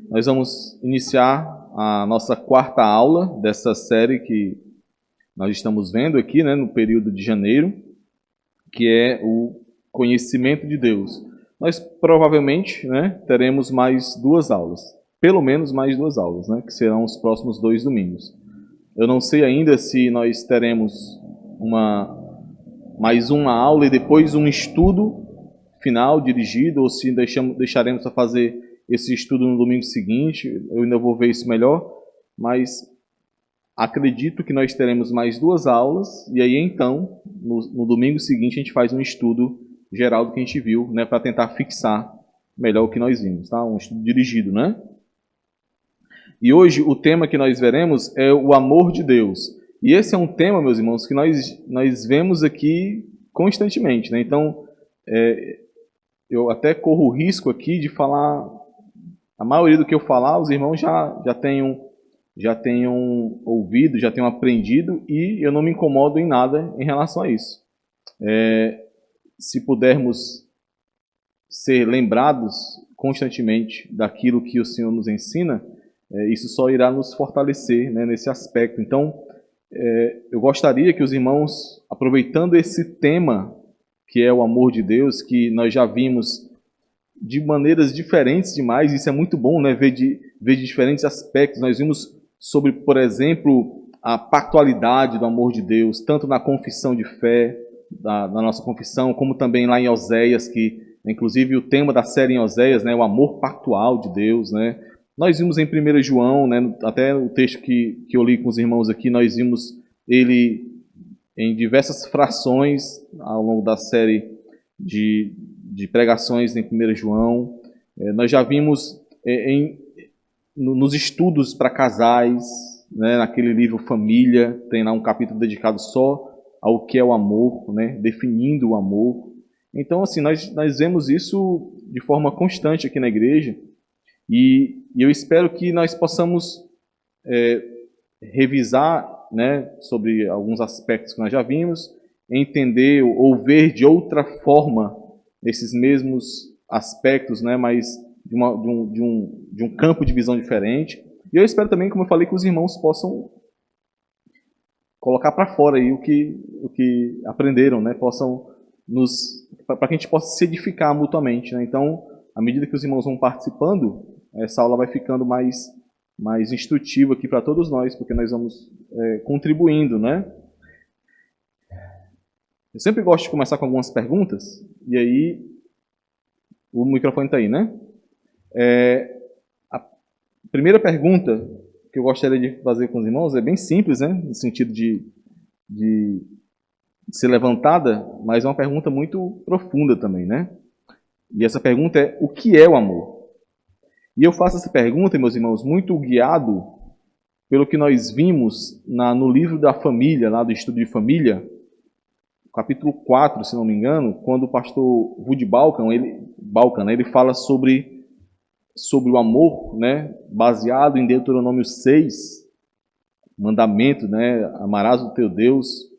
Nós vamos iniciar a nossa quarta aula dessa série que nós estamos vendo aqui, né, no período de janeiro, que é o conhecimento de Deus. Nós provavelmente, né, teremos mais duas aulas, pelo menos mais duas aulas, né, que serão os próximos 2 domingos. Eu não sei ainda se nós teremos mais uma aula e depois um estudo final dirigido, ou se deixaremos para fazer esse estudo no domingo seguinte. Eu ainda vou ver isso melhor, mas acredito que nós teremos mais duas aulas, e aí então, no domingo seguinte, a gente faz um estudo geral do que a gente viu, né, para tentar fixar melhor o que nós vimos, tá? Um estudo dirigido, né? E hoje o tema que nós veremos é o amor de Deus. E esse é um tema, meus irmãos, que nós vemos aqui constantemente, né? Então, eu até corro o risco aqui de falar, a maioria do que eu falar, os irmãos já tenham ouvido, já tenham aprendido, e eu não me incomodo em nada em relação a isso. Se pudermos ser lembrados constantemente daquilo que o Senhor nos ensina, isso só irá nos fortalecer, né, nesse aspecto. Então, eu gostaria que os irmãos, aproveitando esse tema, que é o amor de Deus, que nós já vimos de maneiras diferentes demais, isso é muito bom, né, ver de diferentes aspectos. Nós vimos sobre, por exemplo, a pactualidade do amor de Deus, tanto na confissão de fé, da nossa confissão, como também lá em Oséias, que inclusive o tema da série em Oséias, né, o amor pactual de Deus, né. Nós vimos em 1 João, né, até o texto que eu li com os irmãos aqui, nós vimos ele em diversas frações ao longo da série de pregações em 1 João. Nós já vimos nos estudos para casais, né, naquele livro Família, tem lá um capítulo dedicado só ao que é o amor, né, definindo o amor. Então, assim, nós vemos isso de forma constante aqui na igreja, e eu espero que nós possamos revisar, né, sobre alguns aspectos que nós já vimos, entender ou ver de outra forma esses mesmos aspectos, né, mas de um campo de visão diferente. E eu espero também, como eu falei, que os irmãos possam colocar para fora aí o que aprenderam, né, para que a gente possa se edificar mutuamente, né. Então, à medida que os irmãos vão participando, essa aula vai ficando mais instrutiva aqui para todos nós, porque nós vamos contribuindo, né. Eu sempre gosto de começar com algumas perguntas, e aí o microfone está aí, né? A primeira pergunta que eu gostaria de fazer com os irmãos é bem simples, né? No sentido de ser levantada, mas é uma pergunta muito profunda também, né? E essa pergunta é: o que é o amor? E eu faço essa pergunta, meus irmãos, muito guiado pelo que nós vimos no livro da família, lá do estudo de família, capítulo 4, se não me engano, quando o pastor Woody Balkan, ele fala sobre o amor, né, baseado em Deuteronômio 6, mandamento, né, amarás o teu Deus.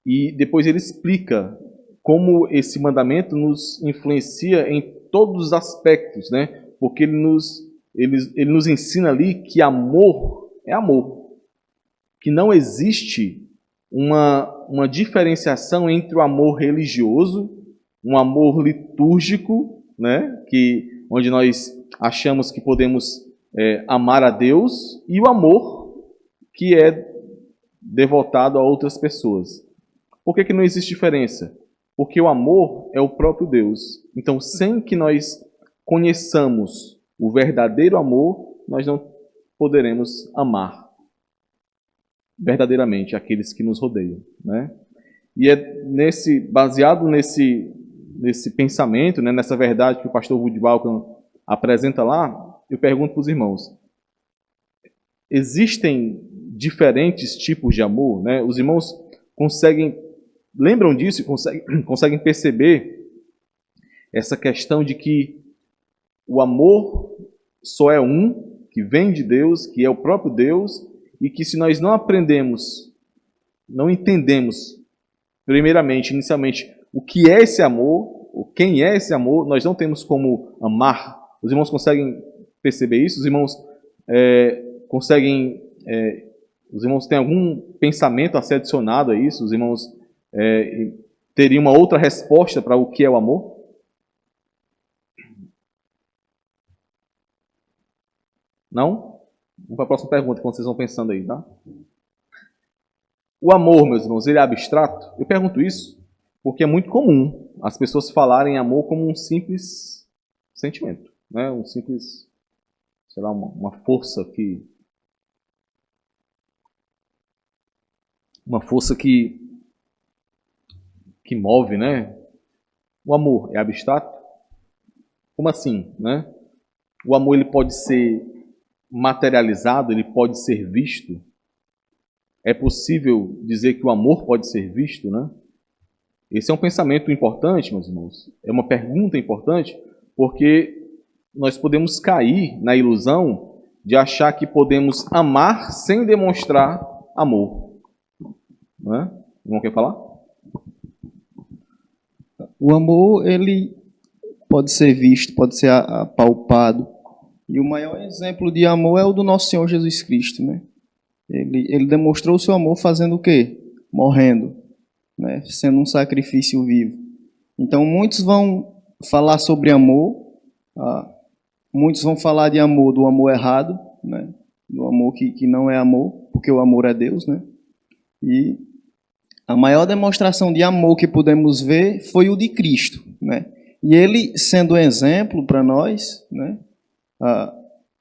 E depois ele explica como esse mandamento nos influencia em todos os aspectos, né, porque ele nos ensina ali que amor é amor, que não existe uma diferenciação entre o amor religioso, um amor litúrgico, né, onde nós achamos que podemos amar a Deus, e o amor que é devotado a outras pessoas. Por que não existe diferença? Porque o amor é o próprio Deus. Então, sem que nós conheçamos o verdadeiro amor, nós não poderemos amar verdadeiramente aqueles que nos rodeiam, né? E é baseado nesse pensamento, né, nessa verdade que o pastor Woody Balkan apresenta lá, eu pergunto para os irmãos: existem diferentes tipos de amor, né? Os irmãos lembram disso e conseguem perceber essa questão de que o amor só é um, que vem de Deus, que é o próprio Deus, e que se nós não entendemos, inicialmente, o que é esse amor, quem é esse amor, nós não temos como amar Os irmãos conseguem perceber isso? Os irmãos os irmãos têm algum pensamento a ser adicionado a isso? Os irmãos teriam uma outra resposta para o que é o amor? Não? Vamos para a próxima pergunta, quando vocês vão pensando aí, tá? O amor, meus irmãos, ele é abstrato? Eu pergunto isso porque é muito comum as pessoas falarem amor como um simples sentimento, né? Um simples, sei lá, uma força que move, né? O amor é abstrato? Como assim, né? O amor ele pode ser materializado, ele pode ser visto. É possível dizer que o amor pode ser visto, né? Esse é um pensamento importante, meus irmãos. É uma pergunta importante, porque nós podemos cair na ilusão de achar que podemos amar sem demonstrar amor. Não é? Não quer falar? O amor, ele pode ser visto, pode ser apalpado. E o maior exemplo de amor é o do nosso Senhor Jesus Cristo, né? Ele demonstrou o seu amor fazendo o quê? Morrendo, né? Sendo um sacrifício vivo. Então, muitos vão falar sobre amor, muitos vão falar de amor, do amor errado, né? Do amor que não é amor, porque o amor é Deus, né? E a maior demonstração de amor que pudemos ver foi o de Cristo, né? E ele, sendo exemplo para nós, né?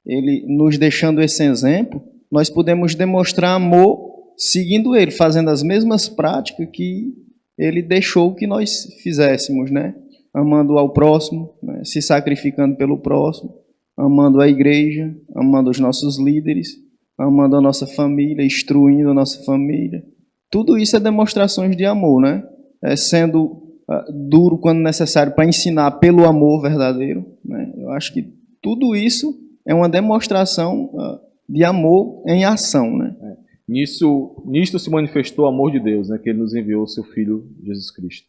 Ele nos deixando esse exemplo, nós podemos demonstrar amor seguindo ele, fazendo as mesmas práticas que ele deixou que nós fizéssemos, né? Amando ao próximo, né? Se sacrificando pelo próximo, amando a igreja, amando os nossos líderes, amando a nossa família, instruindo a nossa família. Tudo isso é demonstrações de amor, né? Sendo duro quando necessário para ensinar pelo amor verdadeiro, né? Eu acho que tudo isso é uma demonstração de amor em ação, né? Nisto se manifestou o amor de Deus, né? Que Ele nos enviou o Seu Filho, Jesus Cristo.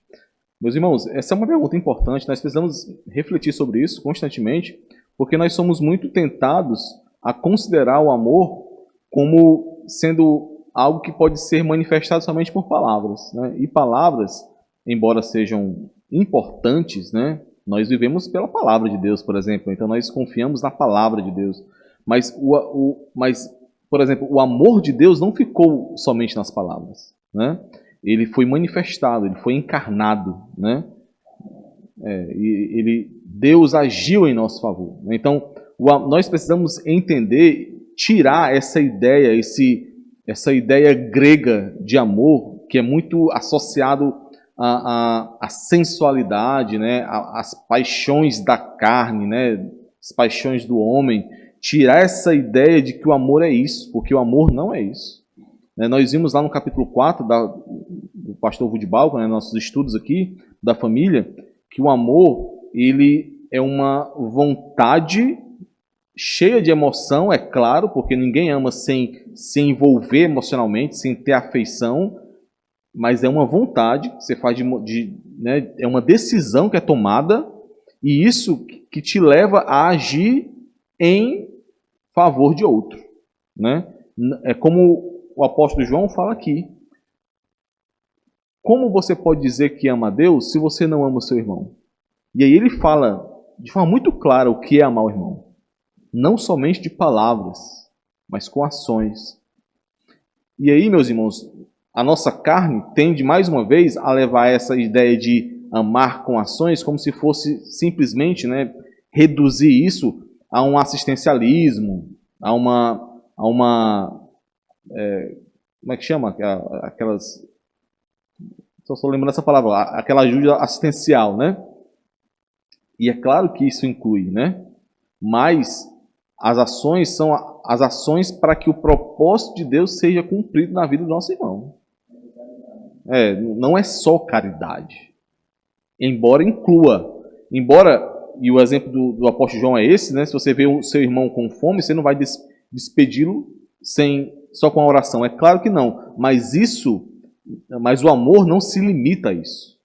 Meus irmãos, essa é uma pergunta importante, nós precisamos refletir sobre isso constantemente, porque nós somos muito tentados a considerar o amor como sendo algo que pode ser manifestado somente por palavras, né? E palavras, embora sejam importantes, né? Nós vivemos pela palavra de Deus, por exemplo, então nós confiamos na palavra de Deus. Mas, por exemplo, o amor de Deus não ficou somente nas palavras, né? Ele foi manifestado, ele foi encarnado, né? Deus agiu em nosso favor. Então, nós precisamos entender, tirar essa ideia, essa ideia grega de amor, que é muito associado à sensualidade, né? Às paixões da carne, né? As paixões do homem. Tirar essa ideia de que o amor é isso, porque o amor não é isso. Nós vimos lá no capítulo 4 do pastor Vudibalco, né, nossos estudos aqui da família, que o amor ele é uma vontade cheia de emoção, é claro, porque ninguém ama sem se envolver emocionalmente, sem ter afeição, mas é uma vontade que você faz né, é uma decisão que é tomada, e isso que te leva a agir em favor de outro, né? É como o apóstolo João fala aqui. Como você pode dizer que ama a Deus se você não ama o seu irmão? E aí ele fala de forma muito clara o que é amar o irmão. Não somente de palavras, mas com ações. E aí, meus irmãos, a nossa carne tende mais uma vez a levar essa ideia de amar com ações como se fosse simplesmente, né, reduzir isso a um assistencialismo, a uma como é que chama? Aquelas... Só estou lembrando essa palavra, aquela ajuda assistencial, né? E é claro que isso inclui, né? Mas as ações são as ações para que o propósito de Deus seja cumprido na vida do nosso irmão. Não é só caridade. Embora inclua. E o exemplo do apóstolo João é esse, né? Se você vê o seu irmão com fome, você não vai despedi-lo só com a oração. É claro que não. Mas o amor não se limita a isso.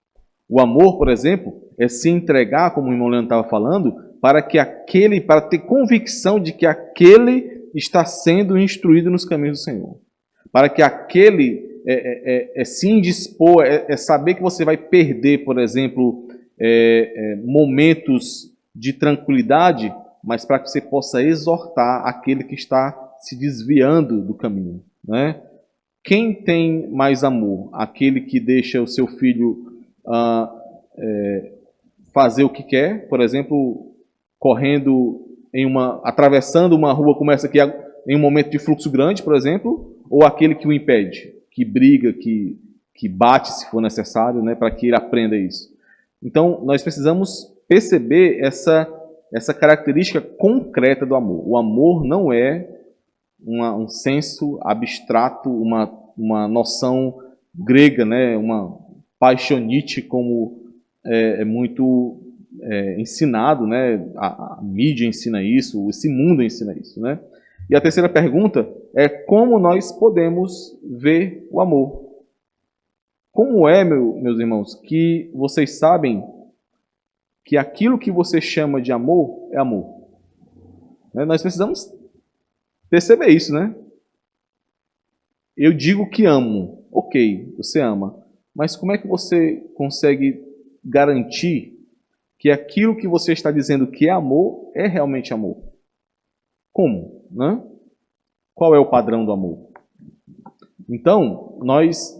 O amor, por exemplo, é se entregar, como o irmão Leandro estava falando, para ter convicção de que aquele está sendo instruído nos caminhos do Senhor. Para que aquele se indispor, saber que você vai perder, por exemplo, momentos de tranquilidade, mas para que você possa exortar aquele que está se desviando do caminho, né? Quem tem mais amor? Aquele que deixa o seu filho fazer o que quer, por exemplo, atravessando uma rua como essa aqui em um momento de fluxo grande, por exemplo, ou aquele que o impede, que briga, que bate se for necessário, né, para que ele aprenda isso. Então, nós precisamos perceber essa característica concreta do amor. O amor não é um senso abstrato, uma noção grega, né, uma paixonite, como é muito ensinado, né, a mídia ensina isso, esse mundo ensina isso, né? E a terceira pergunta é como nós podemos ver o amor. Como é, meus irmãos, que vocês sabem que aquilo que você chama de amor é amor? Nós precisamos perceber isso, né? Eu digo que amo. Ok, você ama. Mas como é que você consegue garantir que aquilo que você está dizendo que é amor é realmente amor? Como? Né? Qual é o padrão do amor? Então,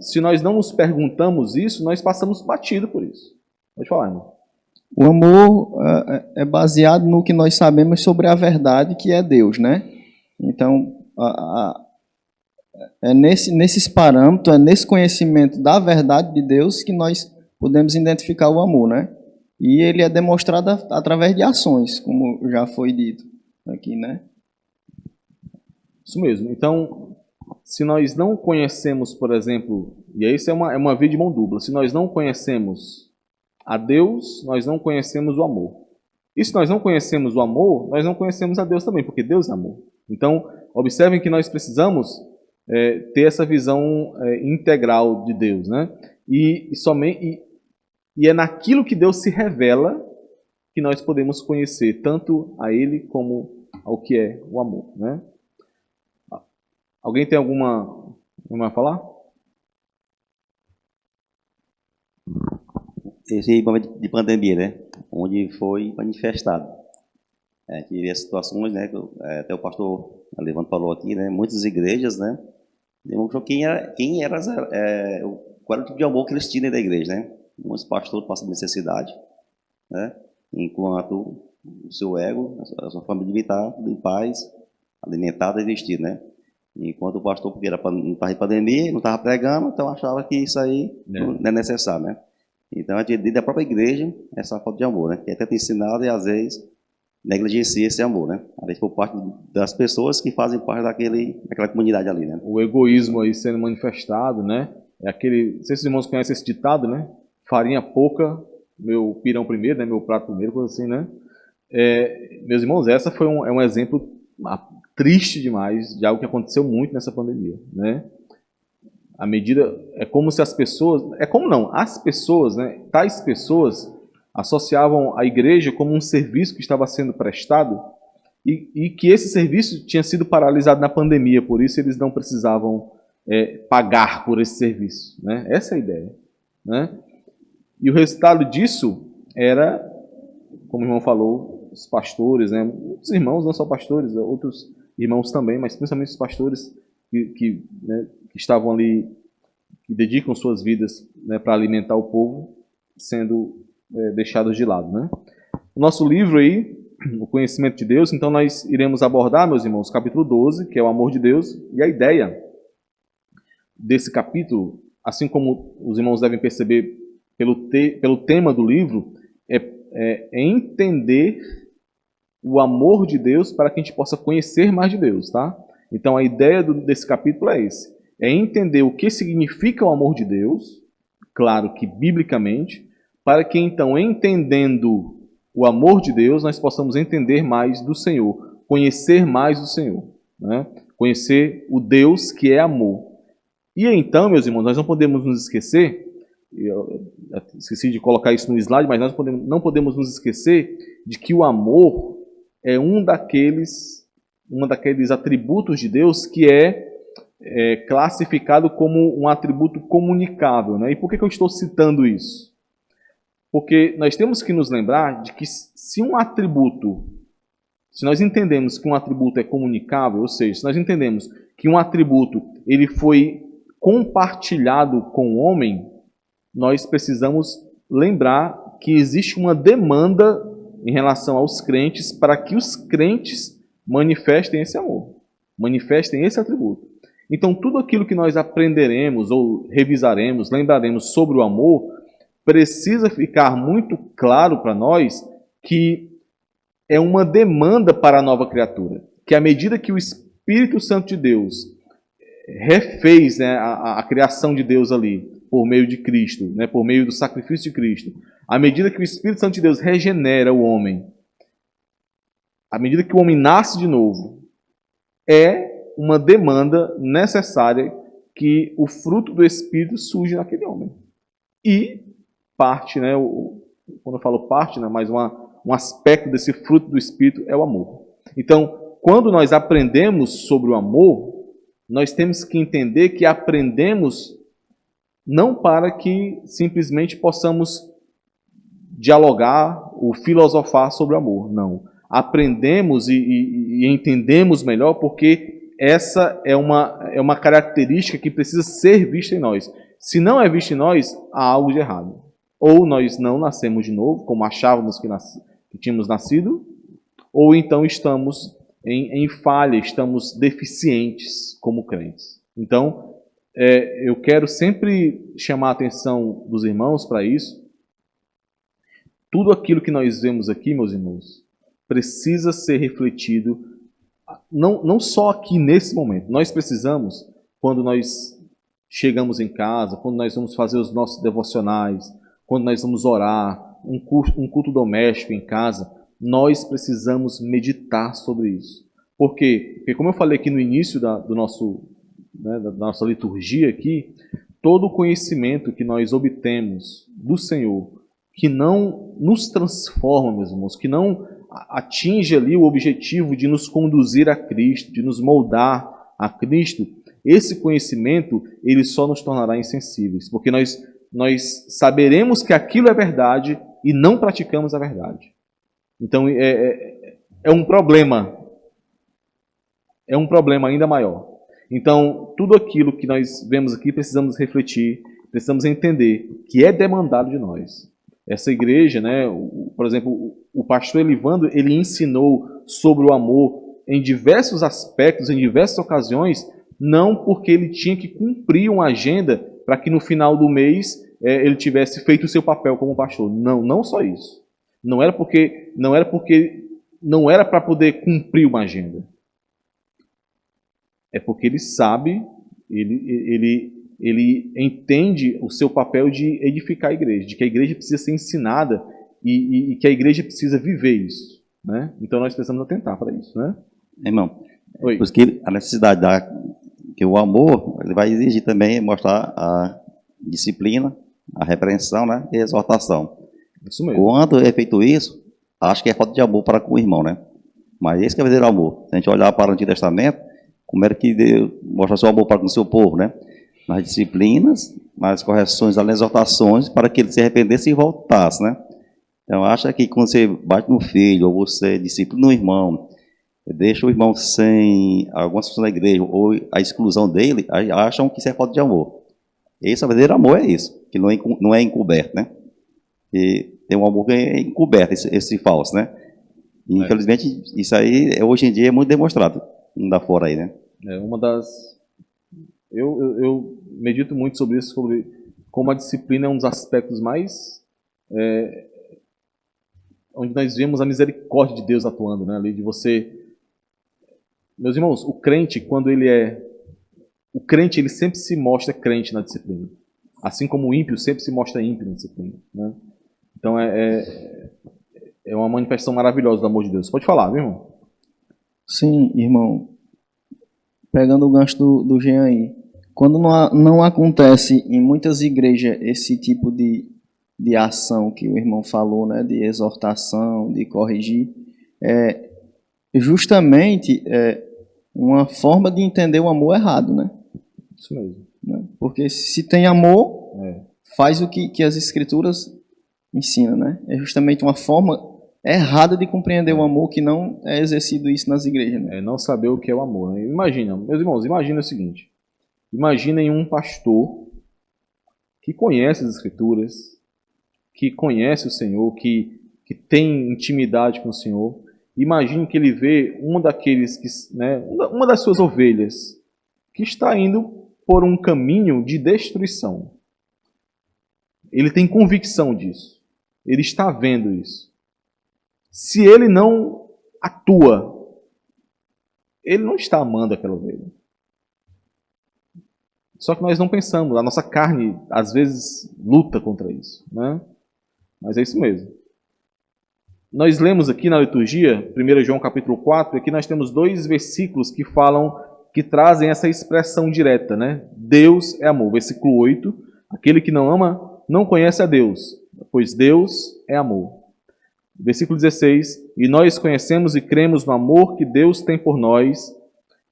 se nós não nos perguntamos isso, nós passamos batido por isso. Pode falar, irmão. O amor é baseado no que nós sabemos sobre a verdade, que é Deus, né? Então, é nesses parâmetros, é nesse conhecimento da verdade de Deus que nós podemos identificar o amor, né? E ele é demonstrado através de ações, como já foi dito aqui, né? Isso mesmo. Então, se nós não conhecemos, por exemplo, e isso é uma via de mão dupla, se nós não conhecemos a Deus, nós não conhecemos o amor. E se nós não conhecemos o amor, nós não conhecemos a Deus também, porque Deus é amor. Então, observem que nós precisamos ter essa visão integral de Deus, né? E é naquilo que Deus se revela que nós podemos conhecer tanto a Ele como ao que é o amor, né? Alguém tem alguma a falar? Esse momento de pandemia, né? Onde foi manifestado. Tive as situações, né? Até o pastor Levando falou aqui, né? Muitas igrejas, né? Demonstrou qual era o tipo de amor que eles tinham dentro da igreja, né? Muitos pastores passam necessidade, né? Enquanto o seu ego, a sua família devia estar em paz, alimentada e vestida, né? Enquanto o pastor, porque não estava em pandemia, não estava pregando, então achava que isso aí não é necessário, né? Então, dentro da própria igreja, essa falta de amor, né? Que é tanto ensinado e, às vezes, negligencia esse amor, né? Às vezes, por parte das pessoas que fazem parte daquela comunidade ali, né? O egoísmo aí sendo manifestado, né? É aquele... Não sei se os irmãos conhecem esse ditado, né? Farinha pouca, meu pirão primeiro, né? Meu prato primeiro, coisa assim, né? Meus irmãos, essa foi um exemplo triste demais de algo que aconteceu muito nessa pandemia, né? É como se as pessoas, as pessoas, né? Tais pessoas associavam a igreja como um serviço que estava sendo prestado e que esse serviço tinha sido paralisado na pandemia, por isso eles não precisavam pagar por esse serviço, né? Essa é a ideia, né? E o resultado disso era, como o irmão falou, os pastores, né? Os irmãos, não só pastores, outros irmãos também, mas principalmente os pastores que estavam ali, que dedicam suas vidas, né, para alimentar o povo, sendo deixados de lado, né? O nosso livro aí, o conhecimento de Deus, então nós iremos abordar, meus irmãos, capítulo 12, que é o amor de Deus, e a ideia desse capítulo, assim como os irmãos devem perceber pelo tema do livro, é entender o amor de Deus para que a gente possa conhecer mais de Deus, tá? Então a ideia desse capítulo é esse, é entender o que significa o amor de Deus, claro que biblicamente, para que então, entendendo o amor de Deus, nós possamos entender mais do Senhor, conhecer mais do Senhor, né? Conhecer o Deus que é amor. E então, meus irmãos, nós não podemos nos esquecer eu esqueci de colocar isso no slide, mas nós não podemos nos esquecer de que o amor é um daqueles atributos de Deus que é classificado como um atributo comunicável, né? E por que eu estou citando isso? Porque nós temos que nos lembrar de que se nós entendemos que um atributo é comunicável, ou seja, se nós entendemos que um atributo ele foi compartilhado com o homem, nós precisamos lembrar que existe uma demanda em relação aos crentes para que os crentes manifestem esse amor, manifestem esse atributo. Então, tudo aquilo que nós aprenderemos ou revisaremos, lembraremos sobre o amor, precisa ficar muito claro para nós que é uma demanda para a nova criatura. Que à medida que o Espírito Santo de Deus refez, né, a criação de Deus ali, por meio de Cristo, né, por meio do sacrifício de Cristo, à medida que o Espírito Santo de Deus regenera o homem, à medida que o homem nasce de novo, é uma demanda necessária que o fruto do Espírito surja naquele homem. E parte, né, quando eu falo parte, né, mas um aspecto desse fruto do Espírito é o amor. Então, quando nós aprendemos sobre o amor, nós temos que entender que aprendemos não para que simplesmente possamos dialogar ou filosofar sobre o amor, não. Aprendemos e entendemos melhor porque essa é uma característica que precisa ser vista em nós. Se não é vista em nós, há algo de errado. Ou nós não nascemos de novo, como achávamos que tínhamos nascido, ou então estamos em falha, estamos deficientes como crentes. Então, eu quero sempre chamar a atenção dos irmãos para isso. Tudo aquilo que nós vemos aqui, meus irmãos, precisa ser refletido, não só aqui nesse momento. Nós precisamos, quando nós chegamos em casa, quando nós vamos fazer os nossos devocionais, quando nós vamos orar, um culto doméstico em casa, nós precisamos meditar sobre isso. Por quê? Porque, como eu falei aqui no início da nossa liturgia aqui, todo o conhecimento que nós obtemos do Senhor, que não nos transforma, meus irmãos, que não atinge ali o objetivo de nos conduzir a Cristo, de nos moldar a Cristo, esse conhecimento, ele só nos tornará insensíveis, porque nós saberemos que aquilo é verdade e não praticamos a verdade. Então, é um problema. É um problema ainda maior. Então, tudo aquilo que nós vemos aqui, precisamos refletir, precisamos entender que é demandado de nós. Essa igreja, né, por exemplo, o pastor Elivando, ele ensinou sobre o amor em diversos aspectos, em diversas ocasiões, não porque ele tinha que cumprir uma agenda para que no final do mês ele tivesse feito o seu papel como pastor. Não só isso. Não era para poder cumprir uma agenda. É porque ele sabe, ele entende o seu papel de edificar a igreja, de que a igreja precisa ser ensinada e que a igreja precisa viver isso, né? Então nós precisamos atentar para isso, né? Irmão, Oi. porque a necessidade que o amor ele vai exigir também mostrar a disciplina, a repreensão, né, e a exortação. Isso mesmo. Quando é feito isso, acho que é falta de amor para com o irmão, né? Mas esse que é o verdadeiro amor. Se a gente olhar para o Antigo Testamento, como era que Deus mostra seu amor para com o seu povo, né? Nas disciplinas, nas correções, nas exortações, para que ele se arrependesse e voltasse, né? Então, acha que quando você bate no filho, ou você disciplina no irmão, deixa o irmão sem alguma situação da igreja, ou a exclusão dele, acham que isso é falta de amor. Esse verdadeiro amor é isso, que não é encoberto, né? E tem um amor que é encoberto, esse falso, né? E, infelizmente, isso aí, hoje em dia, é muito demonstrado, não dá fora aí, né? Eu medito muito sobre isso, sobre como a disciplina é um dos aspectos mais onde nós vemos a misericórdia de Deus atuando, né? Ali de você, meus irmãos, o crente ele sempre se mostra crente na disciplina, assim como o ímpio sempre se mostra ímpio na disciplina, né? Então é uma manifestação maravilhosa do amor de Deus. Pode falar, meu irmão? Sim, irmão. Pegando o gancho do Jean aí, quando não acontece em muitas igrejas esse tipo de ação que o irmão falou, né, de exortação, de corrigir, justamente uma forma de entender o amor errado, né? Isso mesmo. Porque se tem amor, É. faz o que as escrituras ensinam, né? É justamente uma forma errada de compreender o amor, que não é exercido isso nas igrejas, né? É não saber o que é o amor. Né? Imagina, meus irmãos, imagina o seguinte. Imaginem um pastor que conhece as Escrituras, que conhece o Senhor, que tem intimidade com o Senhor. Imagine que ele vê um daqueles que, né, uma das suas ovelhas que está indo por um caminho de destruição. Ele tem convicção disso. Ele está vendo isso. Se ele não atua, ele não está amando aquela ovelha. Só que nós não pensamos, a nossa carne às vezes luta contra isso, né? Mas é isso mesmo. Nós lemos aqui na liturgia, 1 João capítulo 4, aqui nós temos 2 versículos que falam, que trazem essa expressão direta, né? Deus é amor. Versículo 8, aquele que não ama não conhece a Deus, pois Deus é amor. Versículo 16, e nós conhecemos e cremos no amor que Deus tem por nós.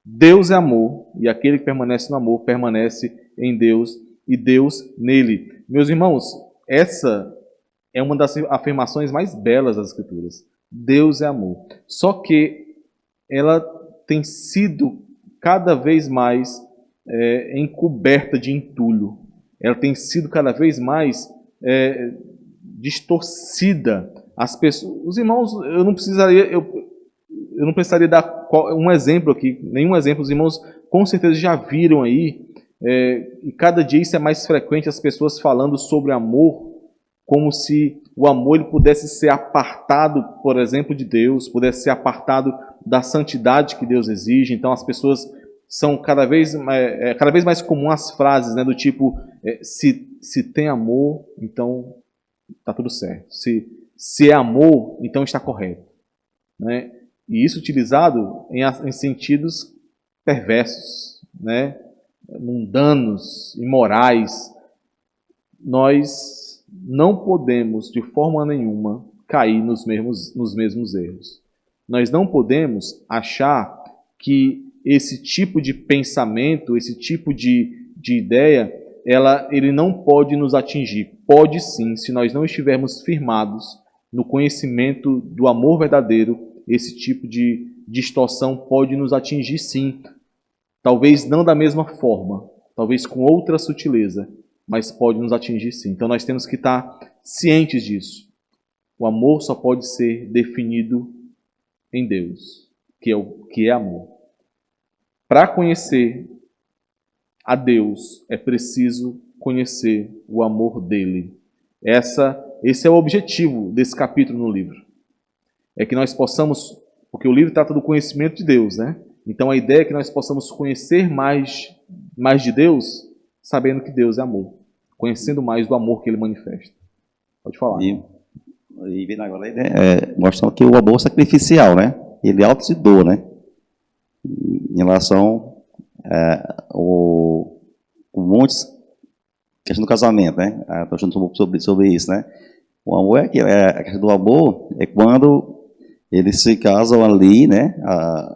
Deus é amor, e aquele que permanece no amor permanece em Deus e Deus nele. Meus irmãos, essa é uma das afirmações mais belas das Escrituras. Deus é amor. Só que ela tem sido cada vez mais encoberta de entulho. Ela tem sido cada vez mais distorcida. As pessoas, os irmãos, eu não precisaria dar um exemplo aqui, nenhum exemplo. Os irmãos com certeza já viram aí, e cada dia isso é mais frequente, as pessoas falando sobre amor, como se o amor ele pudesse ser apartado, por exemplo, de Deus, pudesse ser apartado da santidade que Deus exige. Então as pessoas são cada vez mais comum as frases, né, do tipo, se tem amor, então está tudo certo. Se é amor, então está correto. Né? E isso utilizado em sentidos perversos, né? Mundanos, imorais. Nós não podemos, de forma nenhuma, cair nos mesmos erros. Nós não podemos achar que esse tipo de pensamento, esse tipo de ideia, ele não pode nos atingir. Pode sim, se nós não estivermos firmados no conhecimento do amor verdadeiro. Esse tipo de distorção pode nos atingir sim. Talvez não da mesma forma, talvez com outra sutileza, mas pode nos atingir sim. Então nós temos que estar cientes disso. O amor só pode ser definido em Deus, que é amor. Para conhecer a Deus, é preciso conhecer o amor dele. Esse é o objetivo desse capítulo no livro. É que nós possamos, porque o livro trata do conhecimento de Deus, né? Então a ideia é que nós possamos conhecer mais de Deus, sabendo que Deus é amor, conhecendo mais do amor que ele manifesta. Pode falar. E vendo agora, mostrando que o amor sacrificial, né? Ele é auto se doa, né? Em relação ao monte questão do casamento, né? Estou achando um pouco sobre isso, né? O amor a questão do amor é quando eles se casam ali, né?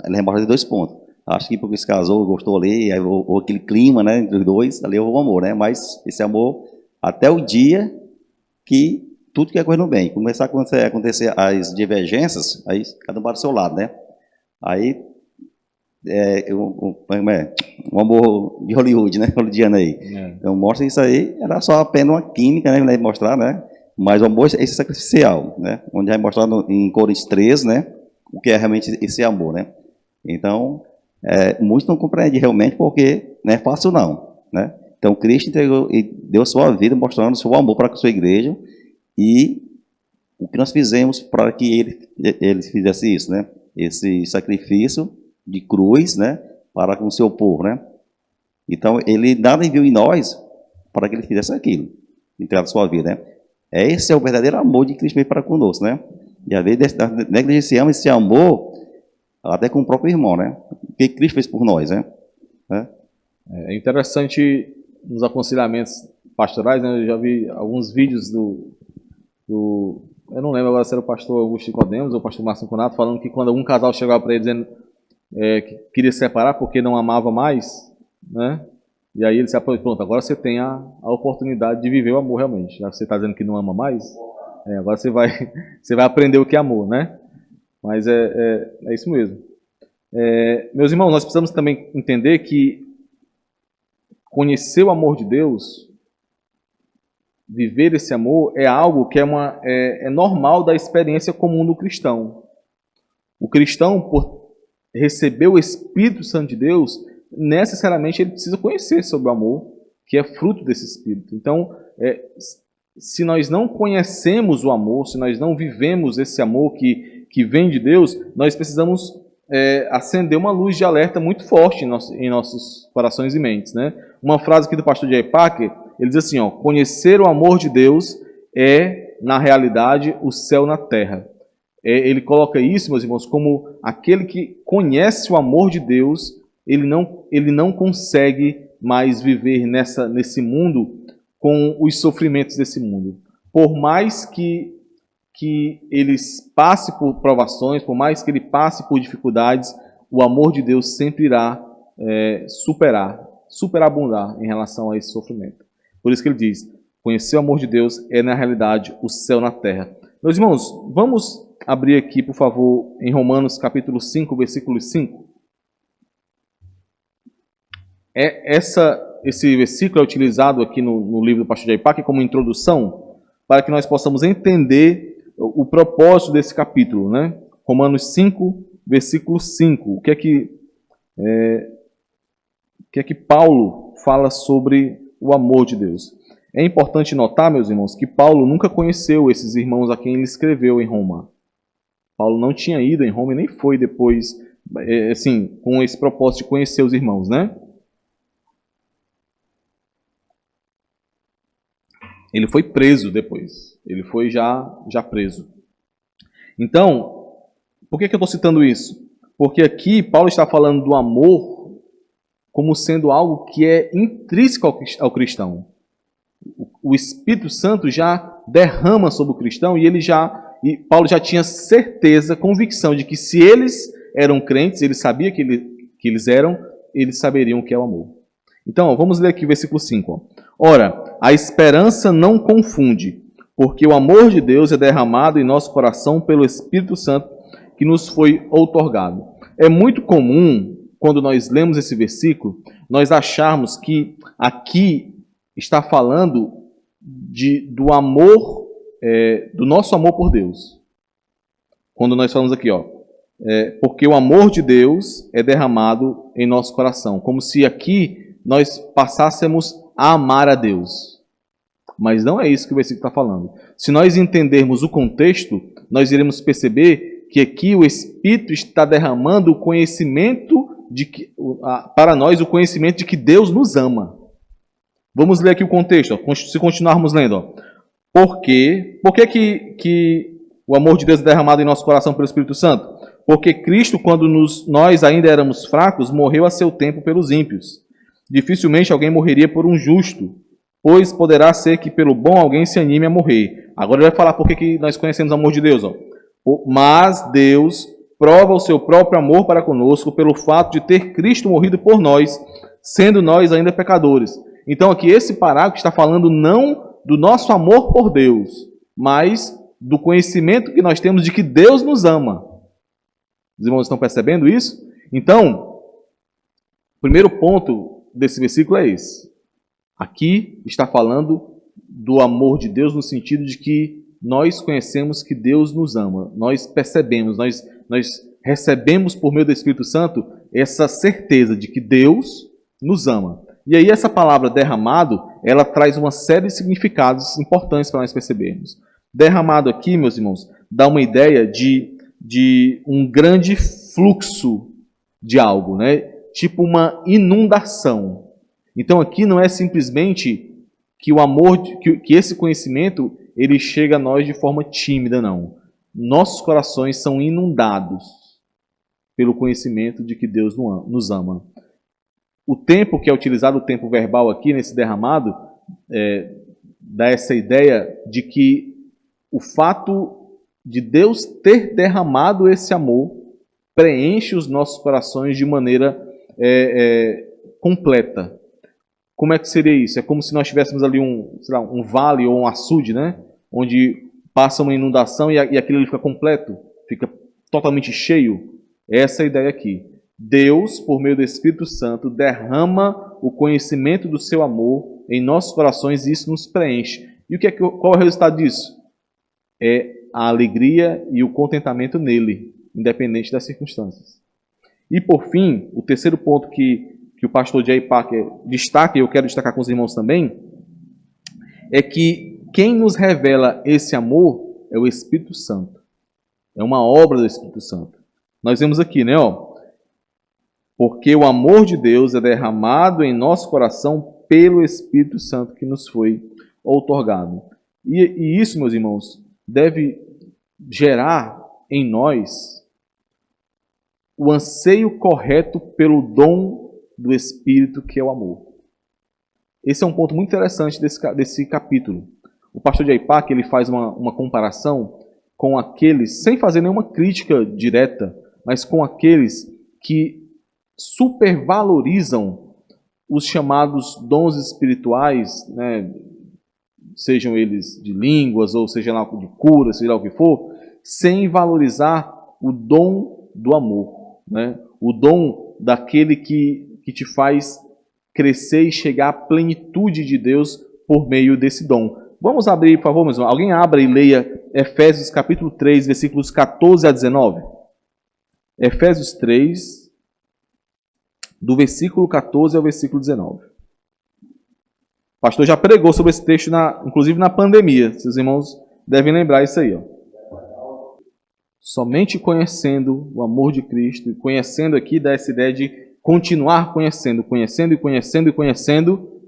Ele remorda de 2 pontos. Acho que porque se casou, gostou ali, aí ou aquele clima, né? Entre os dois, ali houve o amor, né? Mas esse amor até o dia que tudo que é coisa no bem. Começar a acontecer as divergências, aí cada um para o seu lado, né? Aí um amor de Hollywood, né? Hollywoodiano aí. Então mostra isso aí, era só apenas uma química, né? Mostrar, né? Mas o amor é esse sacrificial, né? Onde vai mostrar em Coríntios 13, né? O que é realmente esse amor, né? Então, muitos não compreendem realmente porque não é fácil não, né? Então, Cristo entregou e deu sua vida mostrando seu amor para a sua igreja e o que nós fizemos para que ele fizesse isso, né? Esse sacrifício de cruz, né? Para com o seu povo, né? Então, ele nada enviou em nós para que ele fizesse aquilo, entregar a sua vida, né? Esse é o verdadeiro amor de Cristo para conosco, né? E às vezes negligenciamos esse amor até com o próprio irmão, né? O que Cristo fez por nós, né? É interessante nos aconselhamentos pastorais, né? Eu já vi alguns vídeos eu não lembro agora se era o pastor Augusto Nicodemos ou o pastor Márcio Conato, falando que quando algum casal chegava para ele dizendo que queria se separar porque não amava mais, né? E aí ele se apoiou, pronto, agora você tem a oportunidade de viver o amor realmente. Já que você está dizendo que não ama mais, agora você vai aprender o que é amor, né? Mas é isso mesmo. Meus irmãos, nós precisamos também entender que conhecer o amor de Deus, viver esse amor, é algo que é normal da experiência comum do cristão. O cristão, por receber o Espírito Santo de Deus, necessariamente ele precisa conhecer sobre o amor, que é fruto desse Espírito. Então, se nós não conhecemos o amor, se nós não vivemos esse amor que vem de Deus, nós precisamos acender uma luz de alerta muito forte em nossos corações e mentes, né? Uma frase aqui do pastor J. Packer, ele diz assim, conhecer o amor de Deus é, na realidade, o céu na terra. Ele coloca isso, meus irmãos, como aquele que conhece o amor de Deus, ele não consegue mais viver nesse mundo com os sofrimentos desse mundo. Por mais que ele passe por provações, por mais que ele passe por dificuldades, o amor de Deus sempre irá superabundar em relação a esse sofrimento. Por isso que ele diz, conhecer o amor de Deus é, na realidade, o céu na terra. Meus irmãos, vamos abrir aqui, por favor, em Romanos capítulo 5, versículo 5. Esse versículo é utilizado aqui no livro do pastor J. Packer como introdução, para que nós possamos entender o propósito desse capítulo, né? Romanos 5, versículo 5. O que é que Paulo fala sobre o amor de Deus? É importante notar, meus irmãos, que Paulo nunca conheceu esses irmãos a quem ele escreveu em Roma. Paulo não tinha ido em Roma e nem foi depois, assim, com esse propósito de conhecer os irmãos, né? Ele foi preso depois. Ele foi já preso. Então, por que eu estou citando isso? Porque aqui Paulo está falando do amor como sendo algo que é intrínseco ao cristão. O Espírito Santo já derrama sobre o cristão e Paulo já tinha certeza, convicção de que se eles eram crentes, ele sabia que eles eram, eles saberiam o que é o amor. Então, vamos ler aqui o versículo 5. Ora, a esperança não confunde, porque o amor de Deus é derramado em nosso coração pelo Espírito Santo que nos foi outorgado. É muito comum, quando nós lemos esse versículo, nós acharmos que aqui está falando do amor, do nosso amor por Deus. Quando nós falamos aqui, porque o amor de Deus é derramado em nosso coração, como se aqui nós passássemos a amar a Deus. Mas não é isso que o versículo está falando. Se nós entendermos o contexto, nós iremos perceber que aqui o Espírito está derramando o conhecimento para nós, o conhecimento de que Deus nos ama. Vamos ler aqui o contexto, se continuarmos lendo. Por que o amor de Deus é derramado em nosso coração pelo Espírito Santo? Porque Cristo, quando nós ainda éramos fracos, morreu a seu tempo pelos ímpios. Dificilmente alguém morreria por um justo, pois poderá ser que pelo bom alguém se anime a morrer. Agora ele vai falar por que nós conhecemos o amor de Deus. Mas Deus prova o seu próprio amor para conosco pelo fato de ter Cristo morrido por nós, sendo nós ainda pecadores. Então aqui esse parágrafo está falando não do nosso amor por Deus, mas do conhecimento que nós temos de que Deus nos ama. Os irmãos estão percebendo isso? Então, o primeiro ponto desse versículo é esse. Aqui está falando do amor de Deus no sentido de que nós conhecemos que Deus nos ama. Nós percebemos, nós recebemos por meio do Espírito Santo essa certeza de que Deus nos ama. E aí essa palavra derramado, ela traz uma série de significados importantes para nós percebermos. Derramado aqui, meus irmãos, dá uma ideia de um grande fluxo de algo, né? Tipo uma inundação. Então aqui não é simplesmente que o amor, que esse conhecimento, ele chega a nós de forma tímida, não. Nossos corações são inundados pelo conhecimento de que Deus nos ama. o tempo que é utilizado, o tempo verbal aqui nesse derramado, dá essa ideia de que o fato de Deus ter derramado esse amor preenche os nossos corações de maneira completa. Como é que seria isso? É como se nós tivéssemos ali um vale ou um açude, né? Onde passa uma inundação e aquilo ali fica completo, fica totalmente cheio. Essa é a ideia aqui. Deus, por meio do Espírito Santo, derrama o conhecimento do seu amor em nossos corações e isso nos preenche. E qual é o resultado disso? É a alegria e o contentamento nele, independente das circunstâncias. E por fim, o terceiro ponto que o pastor J. Packer destaca, e eu quero destacar com os irmãos também, é que quem nos revela esse amor é o Espírito Santo. É uma obra do Espírito Santo. Nós vemos aqui, né? Porque o amor de Deus é derramado em nosso coração pelo Espírito Santo que nos foi outorgado. E isso, meus irmãos, deve gerar em nós o anseio correto pelo dom do Espírito, que é o amor. Esse é um ponto muito interessante desse capítulo. O pastor J. Packer, ele faz uma comparação com aqueles, sem fazer nenhuma crítica direta, mas com aqueles que supervalorizam os chamados dons espirituais, né, sejam eles de línguas, ou seja lá de cura, seja lá o que for, sem valorizar o dom do amor, né? O dom daquele que te faz crescer e chegar à plenitude de Deus por meio desse dom. Vamos abrir, por favor, meus irmãos. Alguém abra e leia Efésios capítulo 3, versículos 14 a 19. Efésios 3, do versículo 14 ao versículo 19. O pastor já pregou sobre esse texto, inclusive na pandemia. Seus irmãos devem lembrar isso aí. Somente conhecendo o amor de Cristo, e conhecendo aqui dá essa ideia de continuar conhecendo, conhecendo e conhecendo e conhecendo,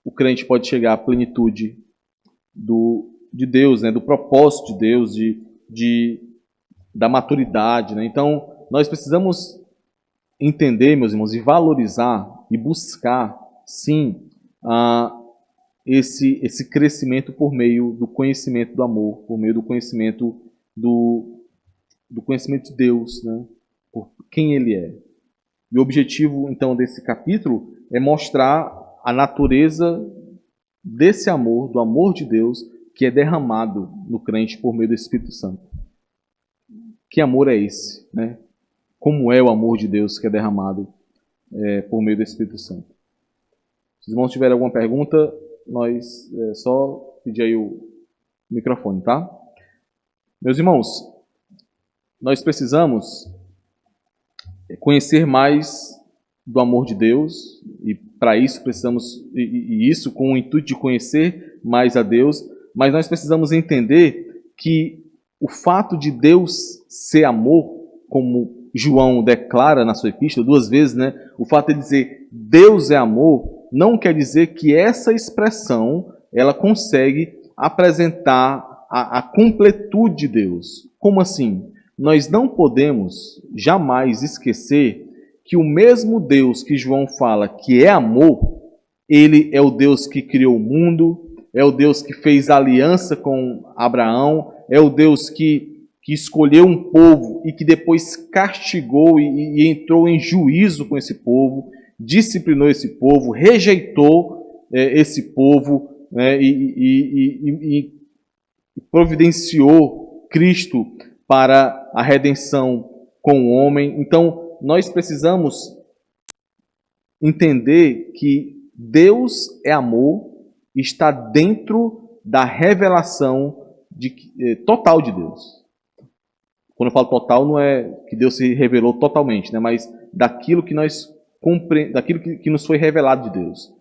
o crente pode chegar à plenitude de Deus, né? Do propósito de Deus, da maturidade, né? Então, nós precisamos entender, meus irmãos, e valorizar e buscar, sim, esse crescimento por meio do conhecimento do amor, por meio do conhecimento do conhecimento de Deus, né? Por quem Ele é. E o objetivo, então, desse capítulo é mostrar a natureza desse amor, do amor de Deus, que é derramado no crente por meio do Espírito Santo. Que amor é esse, né? Como é o amor de Deus que é derramado por meio do Espírito Santo? Se os irmãos tiverem alguma pergunta, nós só pedir aí o microfone, tá? Meus irmãos, nós precisamos conhecer mais do amor de Deus, e para isso precisamos, e isso com o intuito de conhecer mais a Deus, mas nós precisamos entender que o fato de Deus ser amor, como João declara na sua epístola 2 vezes, né? O fato de dizer Deus é amor, não quer dizer que essa expressão ela consegue apresentar a completude de Deus. Como assim? Nós não podemos jamais esquecer que o mesmo Deus que João fala que é amor, ele é o Deus que criou o mundo, é o Deus que fez aliança com Abraão, é o Deus que escolheu um povo e que depois castigou e entrou em juízo com esse povo, disciplinou esse povo, rejeitou esse povo, né, e providenciou Cristo para a redenção com o homem. Então, nós precisamos entender que Deus é amor e está dentro da revelação total de Deus. Quando eu falo total, não é que Deus se revelou totalmente, né? Mas daquilo que daquilo que nos foi revelado de Deus.